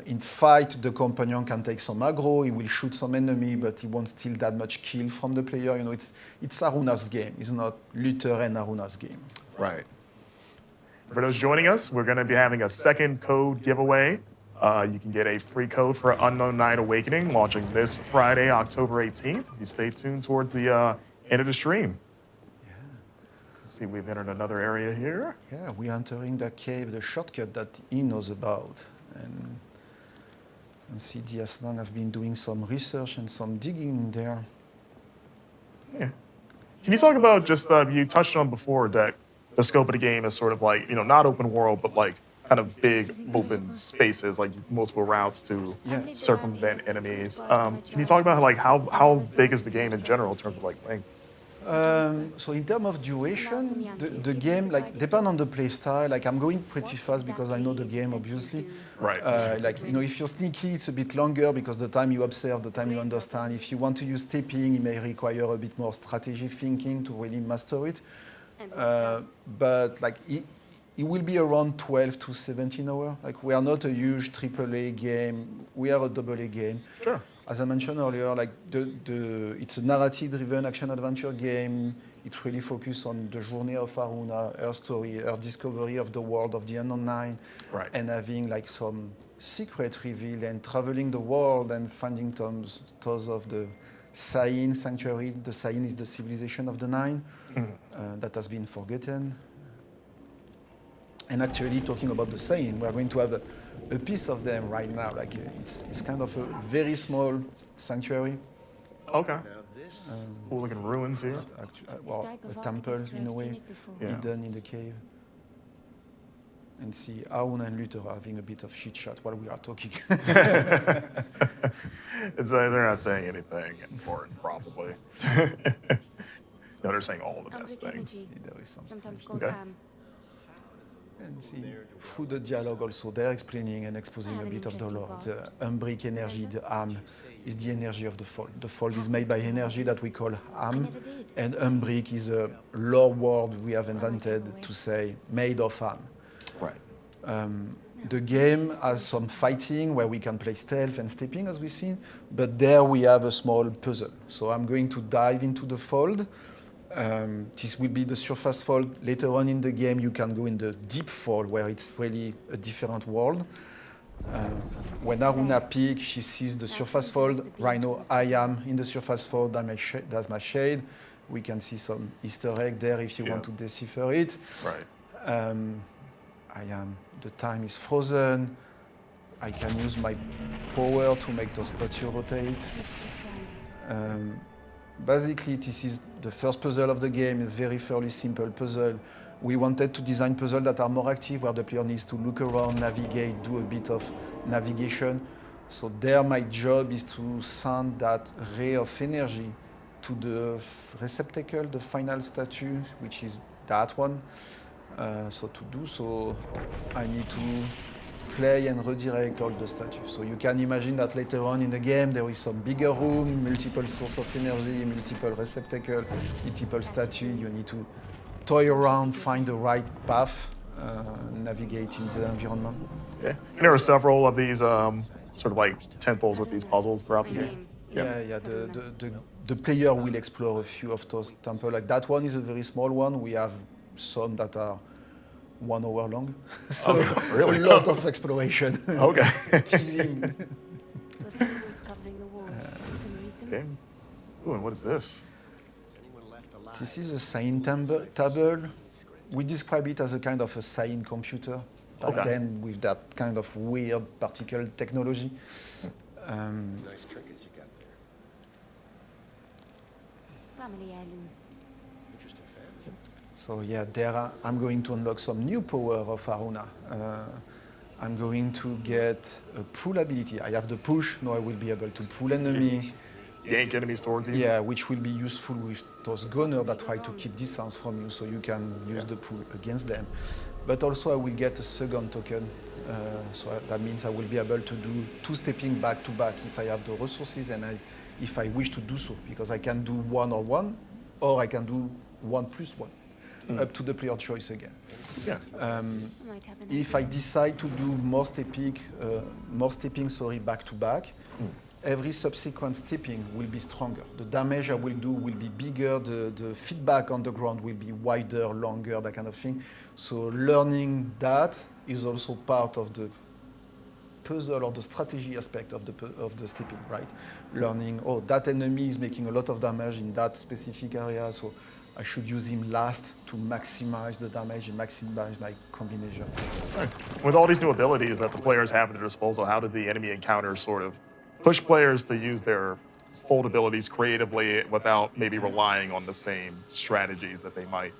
Speaker 2: In fight, the companion can take some aggro. He will shoot some enemy, but he won't steal that much kill from the player. It's Aruna's game. It's not Luther and Aruna's game.
Speaker 1: Right. For those joining us, we're going to be having a second code giveaway. You can get a free code for Unknown Night Awakening launching this Friday, October 18th. You stay tuned towards the end of the stream. Let's see, we've entered another area here.
Speaker 2: Yeah, we're entering the cave, the shortcut that he knows about. And see, Diaslan have been doing some research and some digging in there.
Speaker 1: Yeah. Can you talk about just, you touched on before that the scope of the game is sort of like, not open world, but like kind of big open spaces, like multiple routes to circumvent enemies. Can you talk about like how big is the game in general in terms of like length?
Speaker 2: So in terms of duration, the game, like, depend on the play style. Like, I'm going pretty fast because I know the game, obviously.
Speaker 1: Right.
Speaker 2: If you're sneaky, it's a bit longer because the time you observe, the time you understand. If you want to use stepping, it may require a bit more strategic thinking to really master it. But like, it will be around 12 to 17 hours. Like, we are not a huge AAA game. We are a AA game.
Speaker 1: Sure.
Speaker 2: As I mentioned earlier, like it's a narrative-driven action-adventure game. It's really focused on the journey of Aruna, her story, her discovery of the world of the Unknown Nine,
Speaker 1: Right.
Speaker 2: and having like some secret reveal and traveling the world and finding tombs of the Sain sanctuary. The Sain is the civilization of the Nine that has been forgotten. And actually, talking about the saying, we're going to have a piece of them right now. Like it's kind of a very small sanctuary,
Speaker 1: Okay.
Speaker 3: Now this.
Speaker 1: Cool looking ruins here.
Speaker 2: well,
Speaker 4: type
Speaker 2: a
Speaker 4: of
Speaker 2: temple
Speaker 4: architecture,
Speaker 2: in a
Speaker 4: I've
Speaker 2: way,
Speaker 4: seen it before.
Speaker 1: Yeah.
Speaker 2: hidden in the cave. And see Aoun and Luther are having a bit of shit chat while we are talking.
Speaker 1: They're not saying anything important, probably. No, they're saying all the best
Speaker 4: Umbric
Speaker 1: things.
Speaker 4: energy,
Speaker 2: There is some
Speaker 4: sometimes
Speaker 2: strange.
Speaker 4: called
Speaker 1: Okay.
Speaker 4: ham.
Speaker 2: And see, through the dialogue also, they're explaining and exposing
Speaker 4: I
Speaker 2: a
Speaker 4: have an
Speaker 2: bit of the
Speaker 4: interesting
Speaker 2: lore.
Speaker 4: past.
Speaker 2: The umbric energy, the am, is the energy of the fold. The fold is made by energy that we call am,
Speaker 4: never did.
Speaker 2: and umbric is a lore word we have invented
Speaker 4: away.
Speaker 2: to say made of am.
Speaker 1: Right.
Speaker 2: The game has some fighting where we can play stealth and stepping as we've seen, but there we have a small puzzle. So I'm going to dive into the fold. This will be the surface fold. Later on in the game, you can go in the deep fold where it's really a different world. When Aruna peeks, she sees the surface fold. Rhino, I am in the surface fold. That's my shade. We can see some Easter egg there if you want to decipher it.
Speaker 1: Right.
Speaker 2: I am. The time is frozen. I can use my power to make the statue rotate. Basically, this is the first puzzle of the game, a very fairly simple puzzle. We wanted to design puzzles that are more active, where the player needs to look around, navigate, do a bit of navigation. So there, my job is to send that ray of energy to the receptacle, the final statue, which is that one. So to do so, I need to play and redirect all the statues. So you can imagine that later on in the game, there is some bigger room, multiple source of energy, multiple receptacle, multiple statue. You need to toy around, find the right path, navigate in the environment.
Speaker 1: Okay. And there are several of these sort of like temples with these puzzles throughout the game.
Speaker 2: Yeah. The player will explore a few of those temples. Like that one is a very small one. We have some that are 1 hour long. So
Speaker 1: really?
Speaker 2: a lot of exploration.
Speaker 1: Okay.
Speaker 2: Teasing.
Speaker 4: Those symbols covering the walls. You can read them.
Speaker 1: Okay. Ooh, and what is this?
Speaker 3: Has anyone left alive?
Speaker 2: This is a sign table. We describe it as a kind of a sign computer. Back
Speaker 1: Okay.
Speaker 2: then, with that kind of weird particle technology.
Speaker 3: Nice trinkets you got there.
Speaker 4: Family heirloom.
Speaker 3: Interesting family.
Speaker 2: So yeah, there I'm going to unlock some new power of Aruna. I'm going to get a pull ability. I have the push, now I will be able to pull enemy.
Speaker 1: Yank enemies towards you?
Speaker 2: Yeah, which will be useful with those gunners that try to keep distance from you, so you can use the pull against them. But also I will get a second token, so that means I will be able to do 2 stepping back to back if I have the resources and if I wish to do so, because I can do 1 or I can do 1+1, up to the player choice again.
Speaker 1: Yeah.
Speaker 4: Might have an
Speaker 2: If I decide to do more stepping, back to back, every subsequent stepping will be stronger. The damage I will do will be bigger, the feedback on the ground will be wider, longer, that kind of thing. So learning that is also part of the puzzle or the strategy aspect of the stepping, right? Learning, oh, that enemy is making a lot of damage in that specific area, so I should use him last to maximize the damage and maximize my combination.
Speaker 1: Right. With all these new abilities that the players have at their disposal, how did the enemy encounters sort of push players to use their fold abilities creatively without maybe relying on the same strategies that they might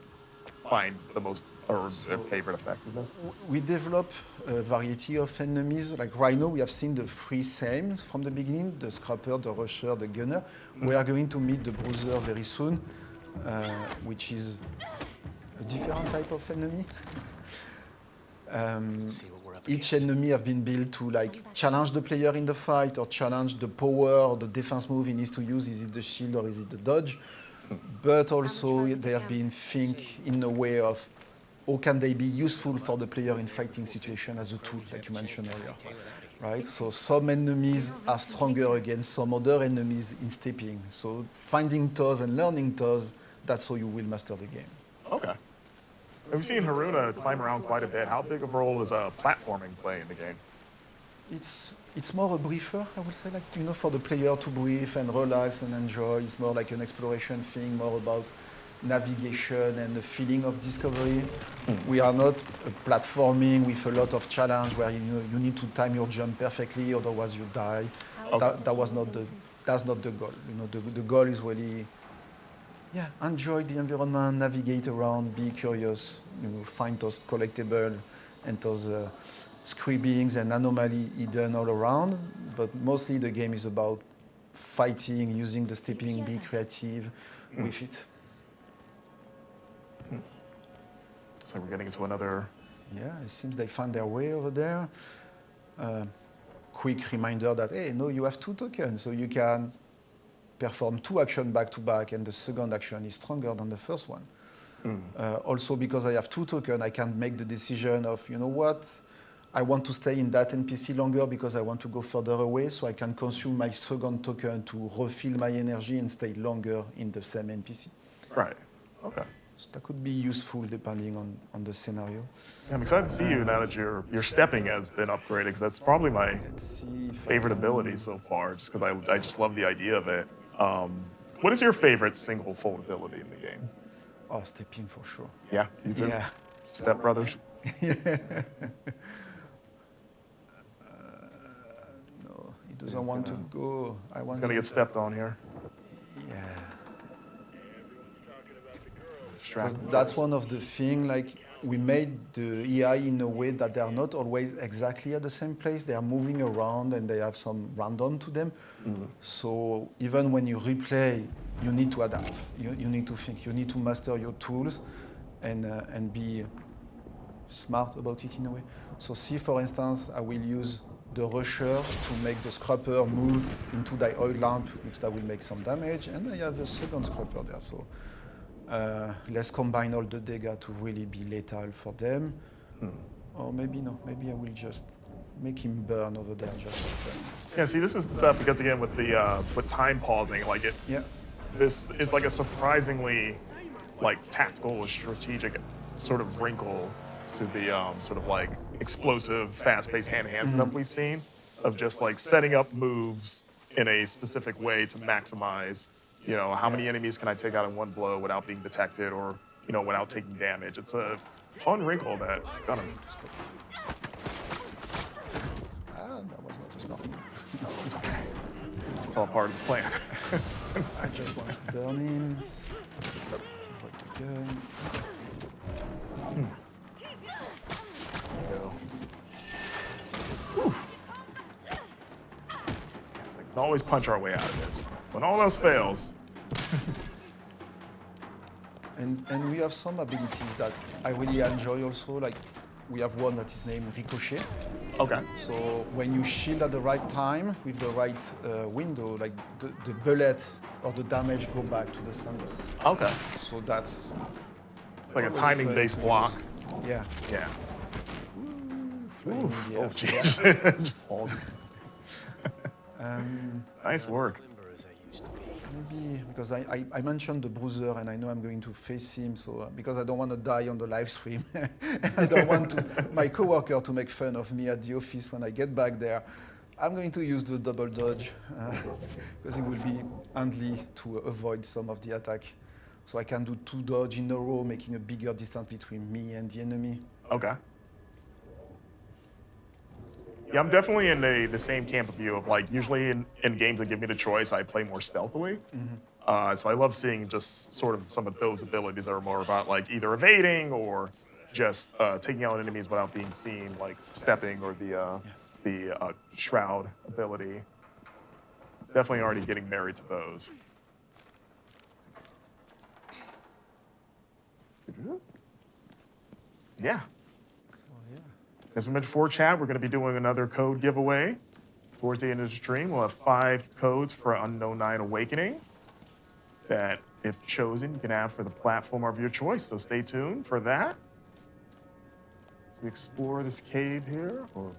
Speaker 1: find the most or their favorite effectiveness?
Speaker 2: We develop a variety of enemies. Like right now, we have seen the 3 same from the beginning, the scrapper, the rusher, the gunner. We are going to meet the bruiser very soon, which is a different type of enemy. Each enemy have been built to like challenge the player in the fight or challenge the power or the defense move he needs to use. Is it the shield or is it the dodge? But also they have been think in a way of how can they be useful for the player in fighting situation as a tool, like you mentioned earlier, right? So some enemies are stronger against some other enemies in stepping. So finding those and learning those, that's how you will master the game.
Speaker 1: Okay. We've seen Haruna climb around quite a bit. How big of a role does platforming play in the game?
Speaker 2: It's more a briefer, I would say, like, you know, for the player to breathe and relax and enjoy. It's more like an exploration thing, more about navigation and the feeling of discovery. We are not platforming with a lot of challenge where you need to time your jump perfectly, otherwise you die. That was not that's not the goal. The goal is really, enjoy the environment, navigate around, be curious, find those collectibles and those scribblings and anomaly hidden all around. But mostly the game is about fighting, using the stepping, be creative with it.
Speaker 1: So we're getting into another.
Speaker 2: Yeah, it seems they found their way over there. Quick reminder that, hey, no, you have 2 tokens, so you can perform 2 actions back to back, and the second action is stronger than the first one. Also, because I have 2 tokens, I can make the decision of, you know what, I want to stay in that NPC longer because I want to go further away, so I can consume my second token to refill my energy and stay longer in the same NPC.
Speaker 1: Right. Okay.
Speaker 2: So that could be useful depending on the scenario.
Speaker 1: Yeah, I'm excited to see you now that your stepping has been upgraded, because that's probably my
Speaker 2: Let's see if
Speaker 1: favorite ability so far, just because I just love the idea of it. What is your favorite single fold ability in the game?
Speaker 2: Oh, stepping for sure.
Speaker 1: Yeah, you too?
Speaker 2: Yeah.
Speaker 1: Step Brothers?
Speaker 2: No, he doesn't want to go. I want
Speaker 1: He's gonna get stepped on here.
Speaker 2: Yeah.
Speaker 1: Distracted.
Speaker 2: That's one of the things, like, we made the AI in a way that they are not always exactly at the same place. They are moving around and they have some random to them. So even when you replay, you need to adapt. You need to think. You need to master your tools and be smart about it in a way. So see, for instance, I will use the rusher to make the scraper move into the oil lamp, which that will make some damage. And I have a second scraper there. So let's combine all the data to really be lethal for them. Or maybe no, maybe I will just make him burn over there just for fun.
Speaker 1: Yeah, see, this is the stuff, because again, with time pausing, like it,
Speaker 2: Yeah.
Speaker 1: this is like a surprisingly like tactical or strategic sort of wrinkle to the sort of like explosive, fast-paced hand-to-hand stuff we've seen, of just like setting up moves in a specific way to maximize, how many enemies can I take out in one blow without being detected, or without taking damage. It's a fun wrinkle that kind of.
Speaker 2: That was not a smart move.
Speaker 1: No, it's okay. It's all part of the plan.
Speaker 2: I just want to burn him. Avoid the gun.
Speaker 1: There we go. Whew. It's like, we can always punch our way out of this. When all else fails.
Speaker 2: And we have some abilities that I really enjoy also. Like, we have one that is named Ricochet.
Speaker 1: Okay.
Speaker 2: So when you shield at the right time with the right window, like the bullet or the damage go back to the sender.
Speaker 1: Okay.
Speaker 2: So that's
Speaker 1: It's like a
Speaker 2: always
Speaker 1: timing-based
Speaker 2: fun to
Speaker 1: block.
Speaker 2: use. Yeah.
Speaker 1: Yeah.
Speaker 2: Flying in the
Speaker 1: Oh,
Speaker 2: air.
Speaker 1: jeez. Just falls.
Speaker 2: Um,
Speaker 1: Nice work.
Speaker 3: Limber as I used to be.
Speaker 2: Maybe because I mentioned the bruiser and I know I'm going to face him, so because I don't want to die on the live stream, and I don't want my coworker to make fun of me at the office when I get back there. I'm going to use the double dodge because it will be handy to avoid some of the attack. So I can do 2 dodge in a row, making a bigger distance between me and the enemy.
Speaker 1: Okay. Yeah, I'm definitely in the same camp of you of like, usually in games that give me the choice, I play more stealthily. So I love seeing just sort of some of those abilities that are more about like either evading or just taking out enemies without being seen, like stepping or the shroud ability. Definitely already getting married to those. Yeah.
Speaker 2: So yeah.
Speaker 1: As we mentioned before, chat, we're going to be doing another code giveaway. Towards the end of the stream, we'll have 5 codes for Unknown 9 Awakening that, if chosen, you can have for the platform of your choice. So stay tuned for that. As we explore this cave here, or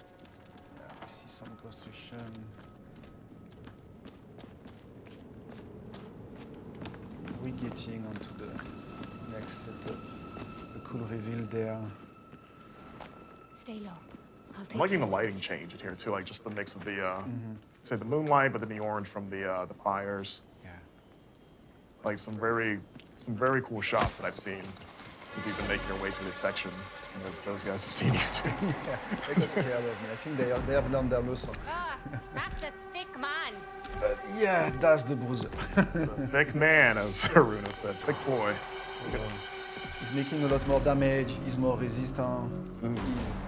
Speaker 2: Yeah, we see some construction. We're getting onto the next setup. A cool reveal there.
Speaker 4: Stay low. I'll take
Speaker 1: I'm liking the
Speaker 4: care of
Speaker 1: lighting
Speaker 4: this.
Speaker 1: change in here too, like just the mix of the, say the moonlight, but then the orange from the fires.
Speaker 2: Yeah.
Speaker 1: Like some very some very cool shots that I've seen as you've been making your way through this section. And those guys have seen you too.
Speaker 2: Yeah, they got scared of me. I think they have learned their lesson.
Speaker 4: Ah, that's a thick man.
Speaker 2: But yeah, that's the bruiser.
Speaker 1: It's a thick man, as Haruna said. Thick boy.
Speaker 2: He's making a lot more damage. He's more resistant. He's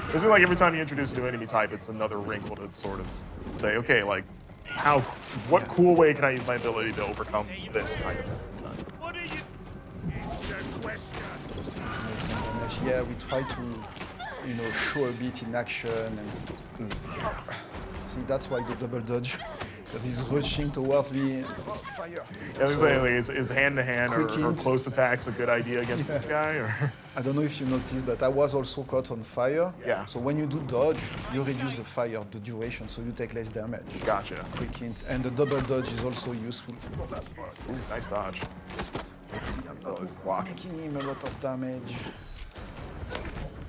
Speaker 1: It seems like every time you introduce a new enemy type, it's another wrinkle to sort of say, okay, like, what cool way can I use my ability to overcome this kind of attack?
Speaker 3: What are you? It's a question.
Speaker 2: just to make some damage. Yeah, we try to, show a bit in action. And see, that's why the double dodge, because he's rushing towards me. Oh, fire!
Speaker 1: I was saying, like, is hand-to-hand or
Speaker 2: Quick hint.
Speaker 1: close attacks a good idea against this guy? Or
Speaker 2: I don't know if you noticed, but I was also caught on fire.
Speaker 1: Yeah.
Speaker 2: So when you do dodge, you reduce the fire, the duration, so you take less damage.
Speaker 1: Gotcha.
Speaker 2: Quick hint. And the double dodge is also useful for that part. Yes.
Speaker 1: Nice dodge.
Speaker 2: Let's see, I'm
Speaker 1: Oh, he's
Speaker 2: not
Speaker 1: blocking.
Speaker 2: making him a lot of damage.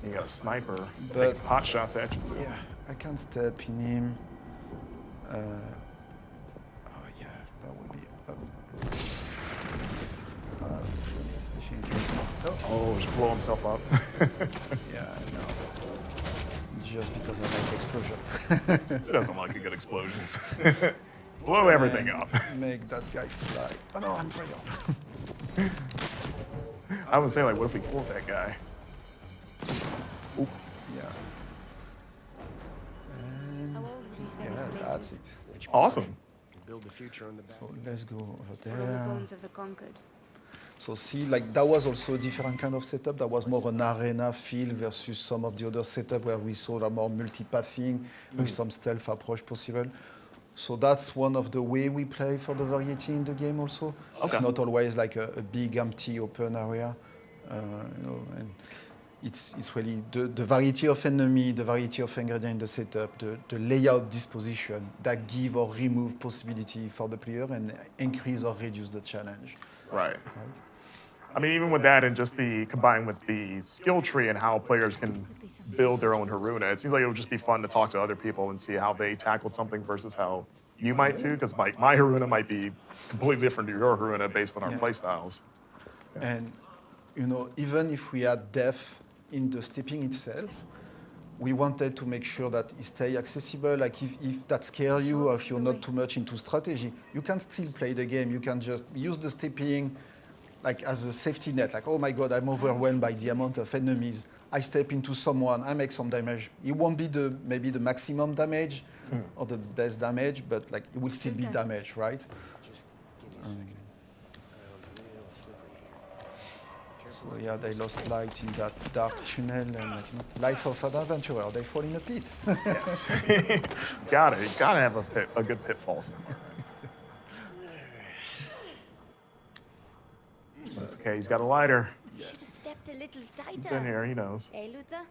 Speaker 1: You got a sniper
Speaker 2: But-
Speaker 1: taking pot shots at you, too.
Speaker 2: Yeah, I can step in him. Oh yes, that would be up. I think.
Speaker 1: Oh, just blow himself up.
Speaker 2: Yeah, no. Just because I like explosion.
Speaker 1: It doesn't like a good explosion. Blow everything
Speaker 2: And
Speaker 1: up.
Speaker 2: Make that guy fly. Oh no, I'm fire.
Speaker 1: I would say, like, what if we killed that guy? Oop.
Speaker 2: Yeah. And
Speaker 4: How old would you say
Speaker 2: yeah,
Speaker 4: this place
Speaker 2: that's
Speaker 4: is?
Speaker 2: it.
Speaker 1: Awesome.
Speaker 3: Build the future on the back.
Speaker 2: So let's go over
Speaker 4: What are the
Speaker 2: there.
Speaker 4: bones of the conquered?
Speaker 2: So see, like that was also a different kind of setup. That was more an arena feel versus some of the other setup where we saw a more multi-pathing with some stealth approach possible. So that's one of the way we play for the variety in the game also.
Speaker 1: Okay.
Speaker 2: It's not always like a big empty open area. And it's really the variety of enemy, the variety of ingredient in the setup, the layout disposition that give or remove possibility for the player and increase or reduce the challenge.
Speaker 1: Right. I mean, even with that and just the combined with the skill tree and how players can build their own Haruna, it seems like it would just be fun to talk to other people and see how they tackled something versus how you might too, because my Haruna might be completely different to your Haruna based on our
Speaker 2: Yeah.
Speaker 1: playstyles.
Speaker 2: And even if we had depth in the stepping itself, we wanted to make sure that it stay accessible. Like if that scares you or if you're not too much into strategy, you can still play the game. You can just use the stepping like as a safety net. Like, oh my God, I'm overwhelmed by the amount of enemies. I step into someone, I make some damage. It won't be maybe the maximum damage or the best damage, but like it will still be damage, right?
Speaker 3: Just give me a second. Ground's real slippery.
Speaker 2: So yeah, they lost light in that dark tunnel and life of an adventurer, they fall in a pit.
Speaker 1: Yes. you gotta have a good pitfall somewhere. That's okay, he's got a lighter.
Speaker 4: Should have stepped a little
Speaker 1: He's
Speaker 4: tighter.
Speaker 1: been here, he knows.
Speaker 4: Hey, Luther?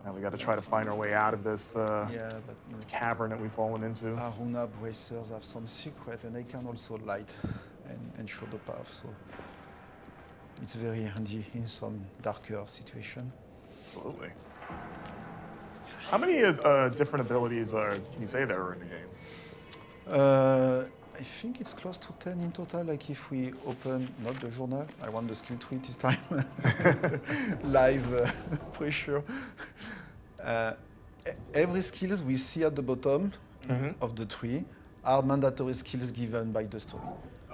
Speaker 1: Now we gotta try to find our way out of this,
Speaker 2: Yeah, but
Speaker 1: this cavern that we've fallen into.
Speaker 2: Haruna bracers have some secret and they can also light and show the path. So it's very handy in some darker situation.
Speaker 1: Absolutely. How many different abilities can you say there are in the game?
Speaker 2: I think it's close to 10 in total. Like if we open, not the journal, I want the skill tree this time. Live pressure. Every skills we see at the bottom of the tree are mandatory skills given by the story.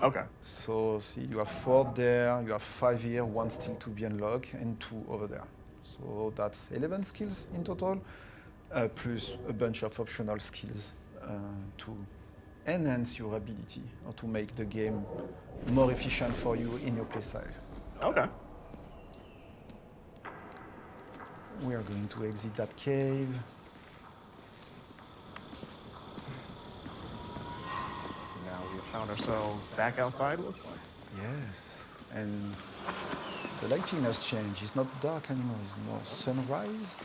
Speaker 1: Okay.
Speaker 2: So see, you have 4 there, you have 5 here, 1 still to be unlocked, and 2 over there. So that's 11 skills in total, plus a bunch of optional skills to enhance your ability or to make the game more efficient for you in your playstyle.
Speaker 1: Okay.
Speaker 2: We are going to exit that cave.
Speaker 1: Now we have found ourselves back outside, it looks like.
Speaker 2: Yes, and the lighting has changed. It's not dark anymore, it's more sunrise.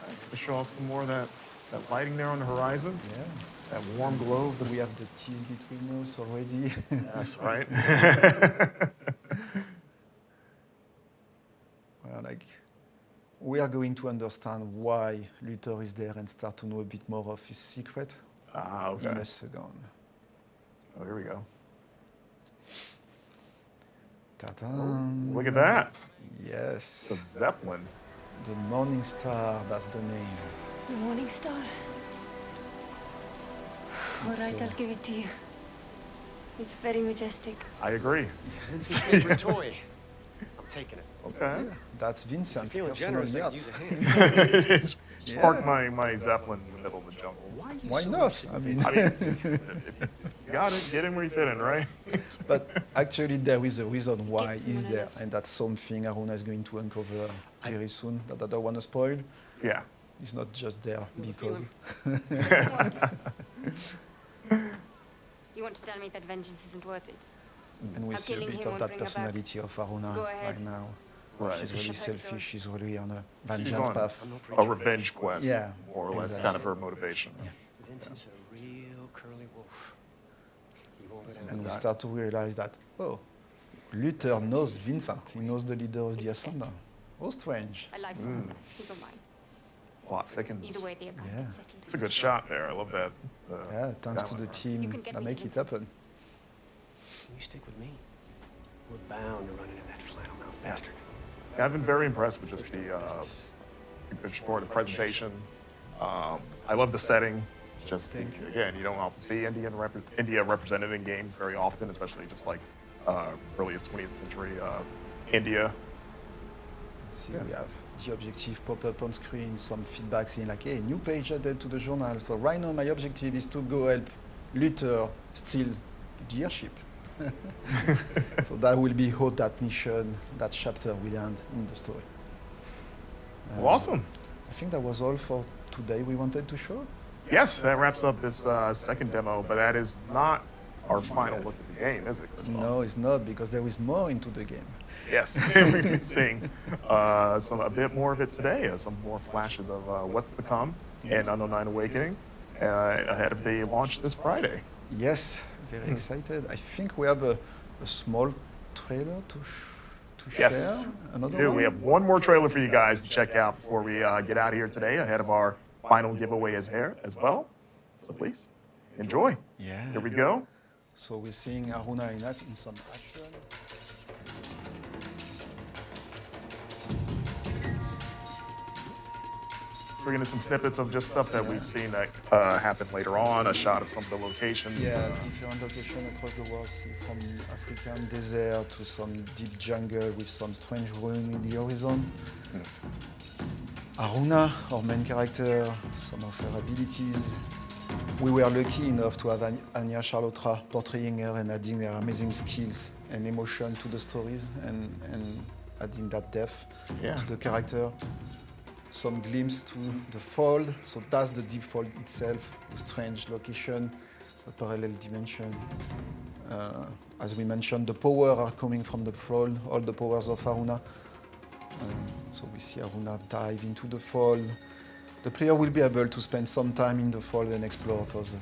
Speaker 1: Nice. We show off some more of that lighting there on the horizon.
Speaker 2: Yeah.
Speaker 1: That warm glow of the
Speaker 2: We have the teeth between us already.
Speaker 1: That's right.
Speaker 2: Well, like we are going to understand why Luther is there and start to know a bit more of his secret
Speaker 1: Okay.
Speaker 2: in a second.
Speaker 1: Oh, here we go.
Speaker 2: Ta-da!
Speaker 1: Look at that.
Speaker 2: Yes,
Speaker 1: The Zeppelin.
Speaker 2: the Morning Star, that's the name.
Speaker 4: The Morning Star. All
Speaker 2: It's,
Speaker 4: right, I'll give it to you. It's very majestic.
Speaker 1: I agree.
Speaker 3: Vincent's favorite toy. I'm taking it.
Speaker 1: Okay.
Speaker 2: That's Vincent,
Speaker 3: Feeling
Speaker 2: personal
Speaker 3: generous, I
Speaker 2: yacht.
Speaker 3: could use a hand.
Speaker 1: Just park my Zeppelin in the middle of the jungle.
Speaker 3: Why are you
Speaker 2: Why
Speaker 3: so
Speaker 2: not?
Speaker 3: interested
Speaker 2: I
Speaker 3: in
Speaker 2: mean,
Speaker 1: I mean, if you got it, get in where you fit in, right?
Speaker 2: but actually there is a reason why
Speaker 4: It's
Speaker 2: he's
Speaker 4: one
Speaker 2: there,
Speaker 4: of-
Speaker 2: and that's something Aruna is going to uncover very soon that I don't want to spoil.
Speaker 1: Yeah.
Speaker 2: He's not just there
Speaker 3: the
Speaker 2: because.
Speaker 4: You want to tell me that vengeance isn't worth it?
Speaker 2: And we
Speaker 4: How
Speaker 2: see a
Speaker 4: killing
Speaker 2: bit
Speaker 4: him
Speaker 2: of
Speaker 4: won't
Speaker 2: that
Speaker 4: bring her back.
Speaker 2: personality of Aruna
Speaker 4: Go ahead.
Speaker 2: right now.
Speaker 1: Right.
Speaker 2: She's really
Speaker 4: I've heard
Speaker 2: selfish,
Speaker 4: stories.
Speaker 2: she's really on a
Speaker 1: She's
Speaker 2: vengeance
Speaker 1: on
Speaker 2: path.
Speaker 3: I'm no
Speaker 1: a
Speaker 3: preacher.
Speaker 1: revenge quest.
Speaker 2: Yeah,
Speaker 1: More or less,
Speaker 2: exactly.
Speaker 1: kind of her motivation.
Speaker 3: Vincent's a real curly wolf. He won't go down
Speaker 2: And we
Speaker 3: without-
Speaker 2: start to realize that, oh, Luther knows Vincent, he knows the leader of the
Speaker 4: It's
Speaker 2: Ascendant. Oh, strange.
Speaker 4: I like him. He's all mine.
Speaker 1: Plot thickens.
Speaker 4: Either way, the account
Speaker 2: Yeah.
Speaker 4: gets settled.
Speaker 1: It's a good shot there. I love that.
Speaker 2: Yeah, thanks to the
Speaker 1: skyline.
Speaker 2: team
Speaker 4: You can get
Speaker 2: that
Speaker 4: me
Speaker 2: make
Speaker 4: to
Speaker 2: it
Speaker 4: Vincent.
Speaker 2: happen.
Speaker 3: You stick with me. We're bound to run into that flannel-mouthed bastard.
Speaker 1: Yeah, I've been very impressed with just for the presentation. I love the setting. Just
Speaker 2: Thank you.
Speaker 1: again, you don't often see India represented in games very often, especially just like early 20th century India.
Speaker 2: See, we have the objective pop up on screen, some feedback saying like, hey, new page added to the journal. So right now my objective is to go help Luther steal the airship. So that will be how that mission, that chapter will end in the story.
Speaker 1: Well, awesome.
Speaker 2: I think that was all for today we wanted to show.
Speaker 1: Yes, that wraps up this second demo, but that is not our final look at the game, is it, Christophe?
Speaker 2: No, it's not, because there is more into the game.
Speaker 1: Yes, we've been seeing a bit more of it today, some more flashes of what's to come in Unknown 9 Awakening ahead of the launch this Friday.
Speaker 2: Yes, very excited. I think we have a small trailer to
Speaker 1: Yes,
Speaker 2: share. Another
Speaker 1: we do.
Speaker 2: one?
Speaker 1: We have one more trailer for you guys to check out before we get out of here today ahead of our final giveaway as well. So please, enjoy.
Speaker 2: Yeah.
Speaker 1: Here we go.
Speaker 2: So we're seeing Aruna in some action.
Speaker 1: We're getting some snippets of just stuff that we've seen that happen later on, a shot of some of the locations.
Speaker 2: Yeah, different locations across the world, see, from African desert to some deep jungle with some strange ruin in the horizon. Aruna, our main character, some of her abilities. We were lucky enough to have Anya Charlotra portraying her and adding her amazing skills and emotion to the stories and adding that depth
Speaker 1: Yeah.
Speaker 2: to the character. Some glimpse to the fold, so that's the deep fold itself, a strange location, a parallel dimension. As we mentioned, the power are coming from the fold, all the powers of Aruna. So we see Aruna dive into the fold. The player will be able to spend some time in the fold and explore those,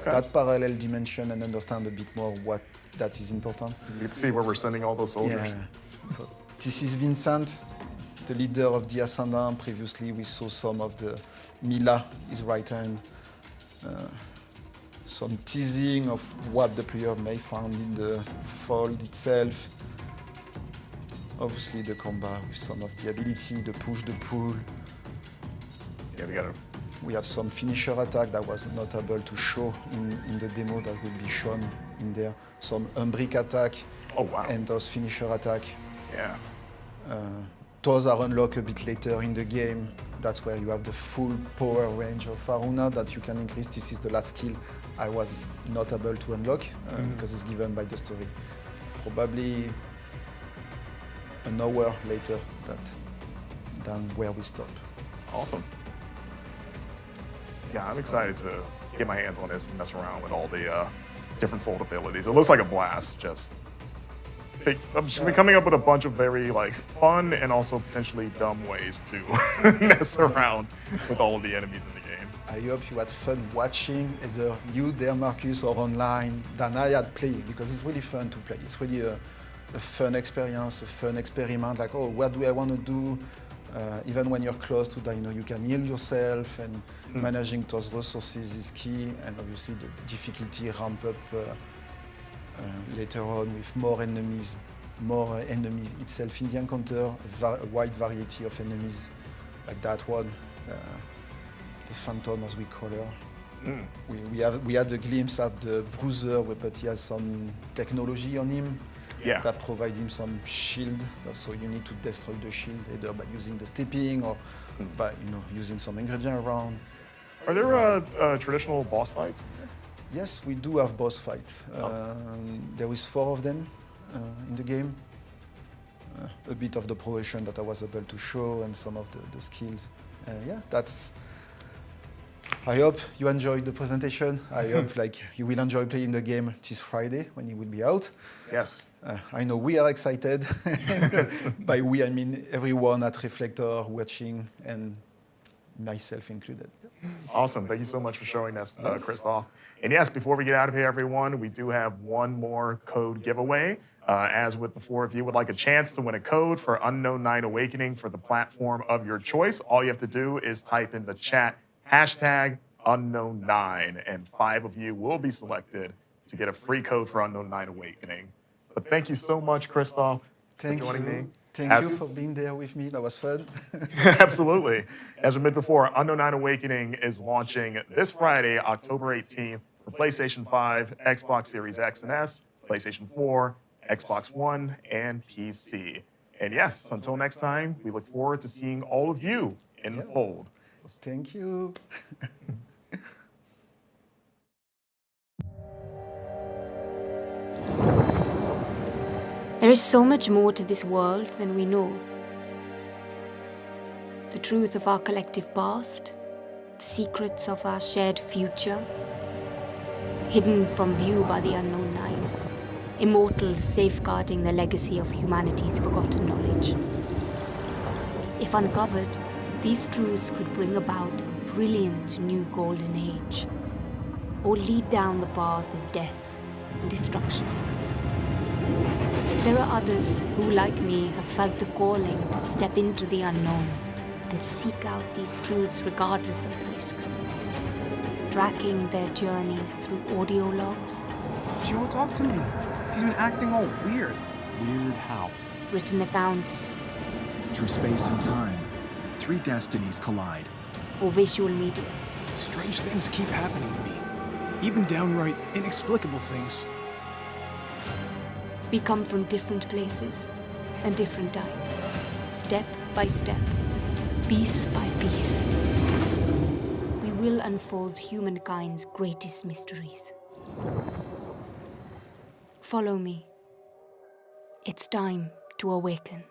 Speaker 2: that parallel dimension and understand a bit more what that is important.
Speaker 1: You can see where we're sending all those soldiers.
Speaker 2: Yeah. So this is Vincent, the leader of the Ascendant. Previously, we saw some of the Mila, his right hand. Some teasing of what the player may find in the fold itself. Obviously, the combat with some of the ability, the push, the pull.
Speaker 1: Yeah,
Speaker 2: We have some finisher attack that was not able to show in the demo that will be shown in there. Some Umbric attack
Speaker 1: Oh, wow.
Speaker 2: and those finisher attack.
Speaker 1: Yeah.
Speaker 2: Those are unlocked a bit later in the game. That's where you have the full power range of Aruna that you can increase. This is the last skill I was not able to unlock because it's given by the story. Probably an hour later than where we stop.
Speaker 1: Awesome. Yeah, I'm excited to get my hands on this and mess around with all the different fold abilities. It looks like a blast. I'm just coming up with a bunch of very fun and also potentially dumb ways to mess around with all of the enemies in the game.
Speaker 2: I hope you had fun watching, either you there, Marcus, or online, than I had played, because it's really fun to play. It's really a fun experience, a fun experiment, like, oh, what do I want to do? Even when you're close to that, you can heal yourself, and managing those resources is key. And obviously, the difficulty ramp up later on with more enemies itself in the encounter, a wide variety of enemies like that one, the Phantom as we call her. We had a glimpse at the Bruiser, but he has some technology on him that provide him some shield. So you need to destroy the shield either by using the stepping or by using some ingredient around.
Speaker 1: Are there traditional boss fights?
Speaker 2: Yes, we do have boss fights. There is 4 of them in the game. A bit of the progression that I was able to show and some of the skills. That's. I hope you enjoyed the presentation. I hope you will enjoy playing the game this Friday when it will be out.
Speaker 1: Yes.
Speaker 2: I know we are excited. By we, I mean everyone at Reflector watching, and myself included.
Speaker 1: Awesome. Thank you so much for showing us, Christophe. And yes, before we get out of here, everyone, we do have one more code giveaway. As with the 4 of you would like a chance to win a code for Unknown 9 Awakening for the platform of your choice, all you have to do is type in the chat #Unknown9, and 5 of you will be selected to get a free code for Unknown 9 Awakening. But thank you so much, Christophe, for joining me.
Speaker 2: Thank you for being there with me. That was fun.
Speaker 1: Absolutely. As we mentioned before, Unknown 9 Awakening is launching this Friday, October 18th, for PlayStation 5, Xbox Series X and S, PlayStation 4, Xbox One, and PC. And yes, until next time, we look forward to seeing all of you in the fold.
Speaker 2: Thank you.
Speaker 4: There is so much more to this world than we know. The truth of our collective past, the secrets of our shared future, hidden from view by the Unknown 9, immortals safeguarding the legacy of humanity's forgotten knowledge. If uncovered, these truths could bring about a brilliant new golden age, or lead down the path of death and destruction. There are others who, like me, have felt the calling to step into the unknown and seek out these truths regardless of the risks, tracking their journeys through audio logs.
Speaker 5: She won't talk to me. She's been acting all weird.
Speaker 6: Weird how?
Speaker 4: Written accounts,
Speaker 7: Through space and time, 3 destinies collide.
Speaker 4: or visual media.
Speaker 5: Strange things keep happening to me. Even downright inexplicable things.
Speaker 4: We come from different places and different times, step by step, piece by piece. We will unfold humankind's greatest mysteries. Follow me. It's time to awaken.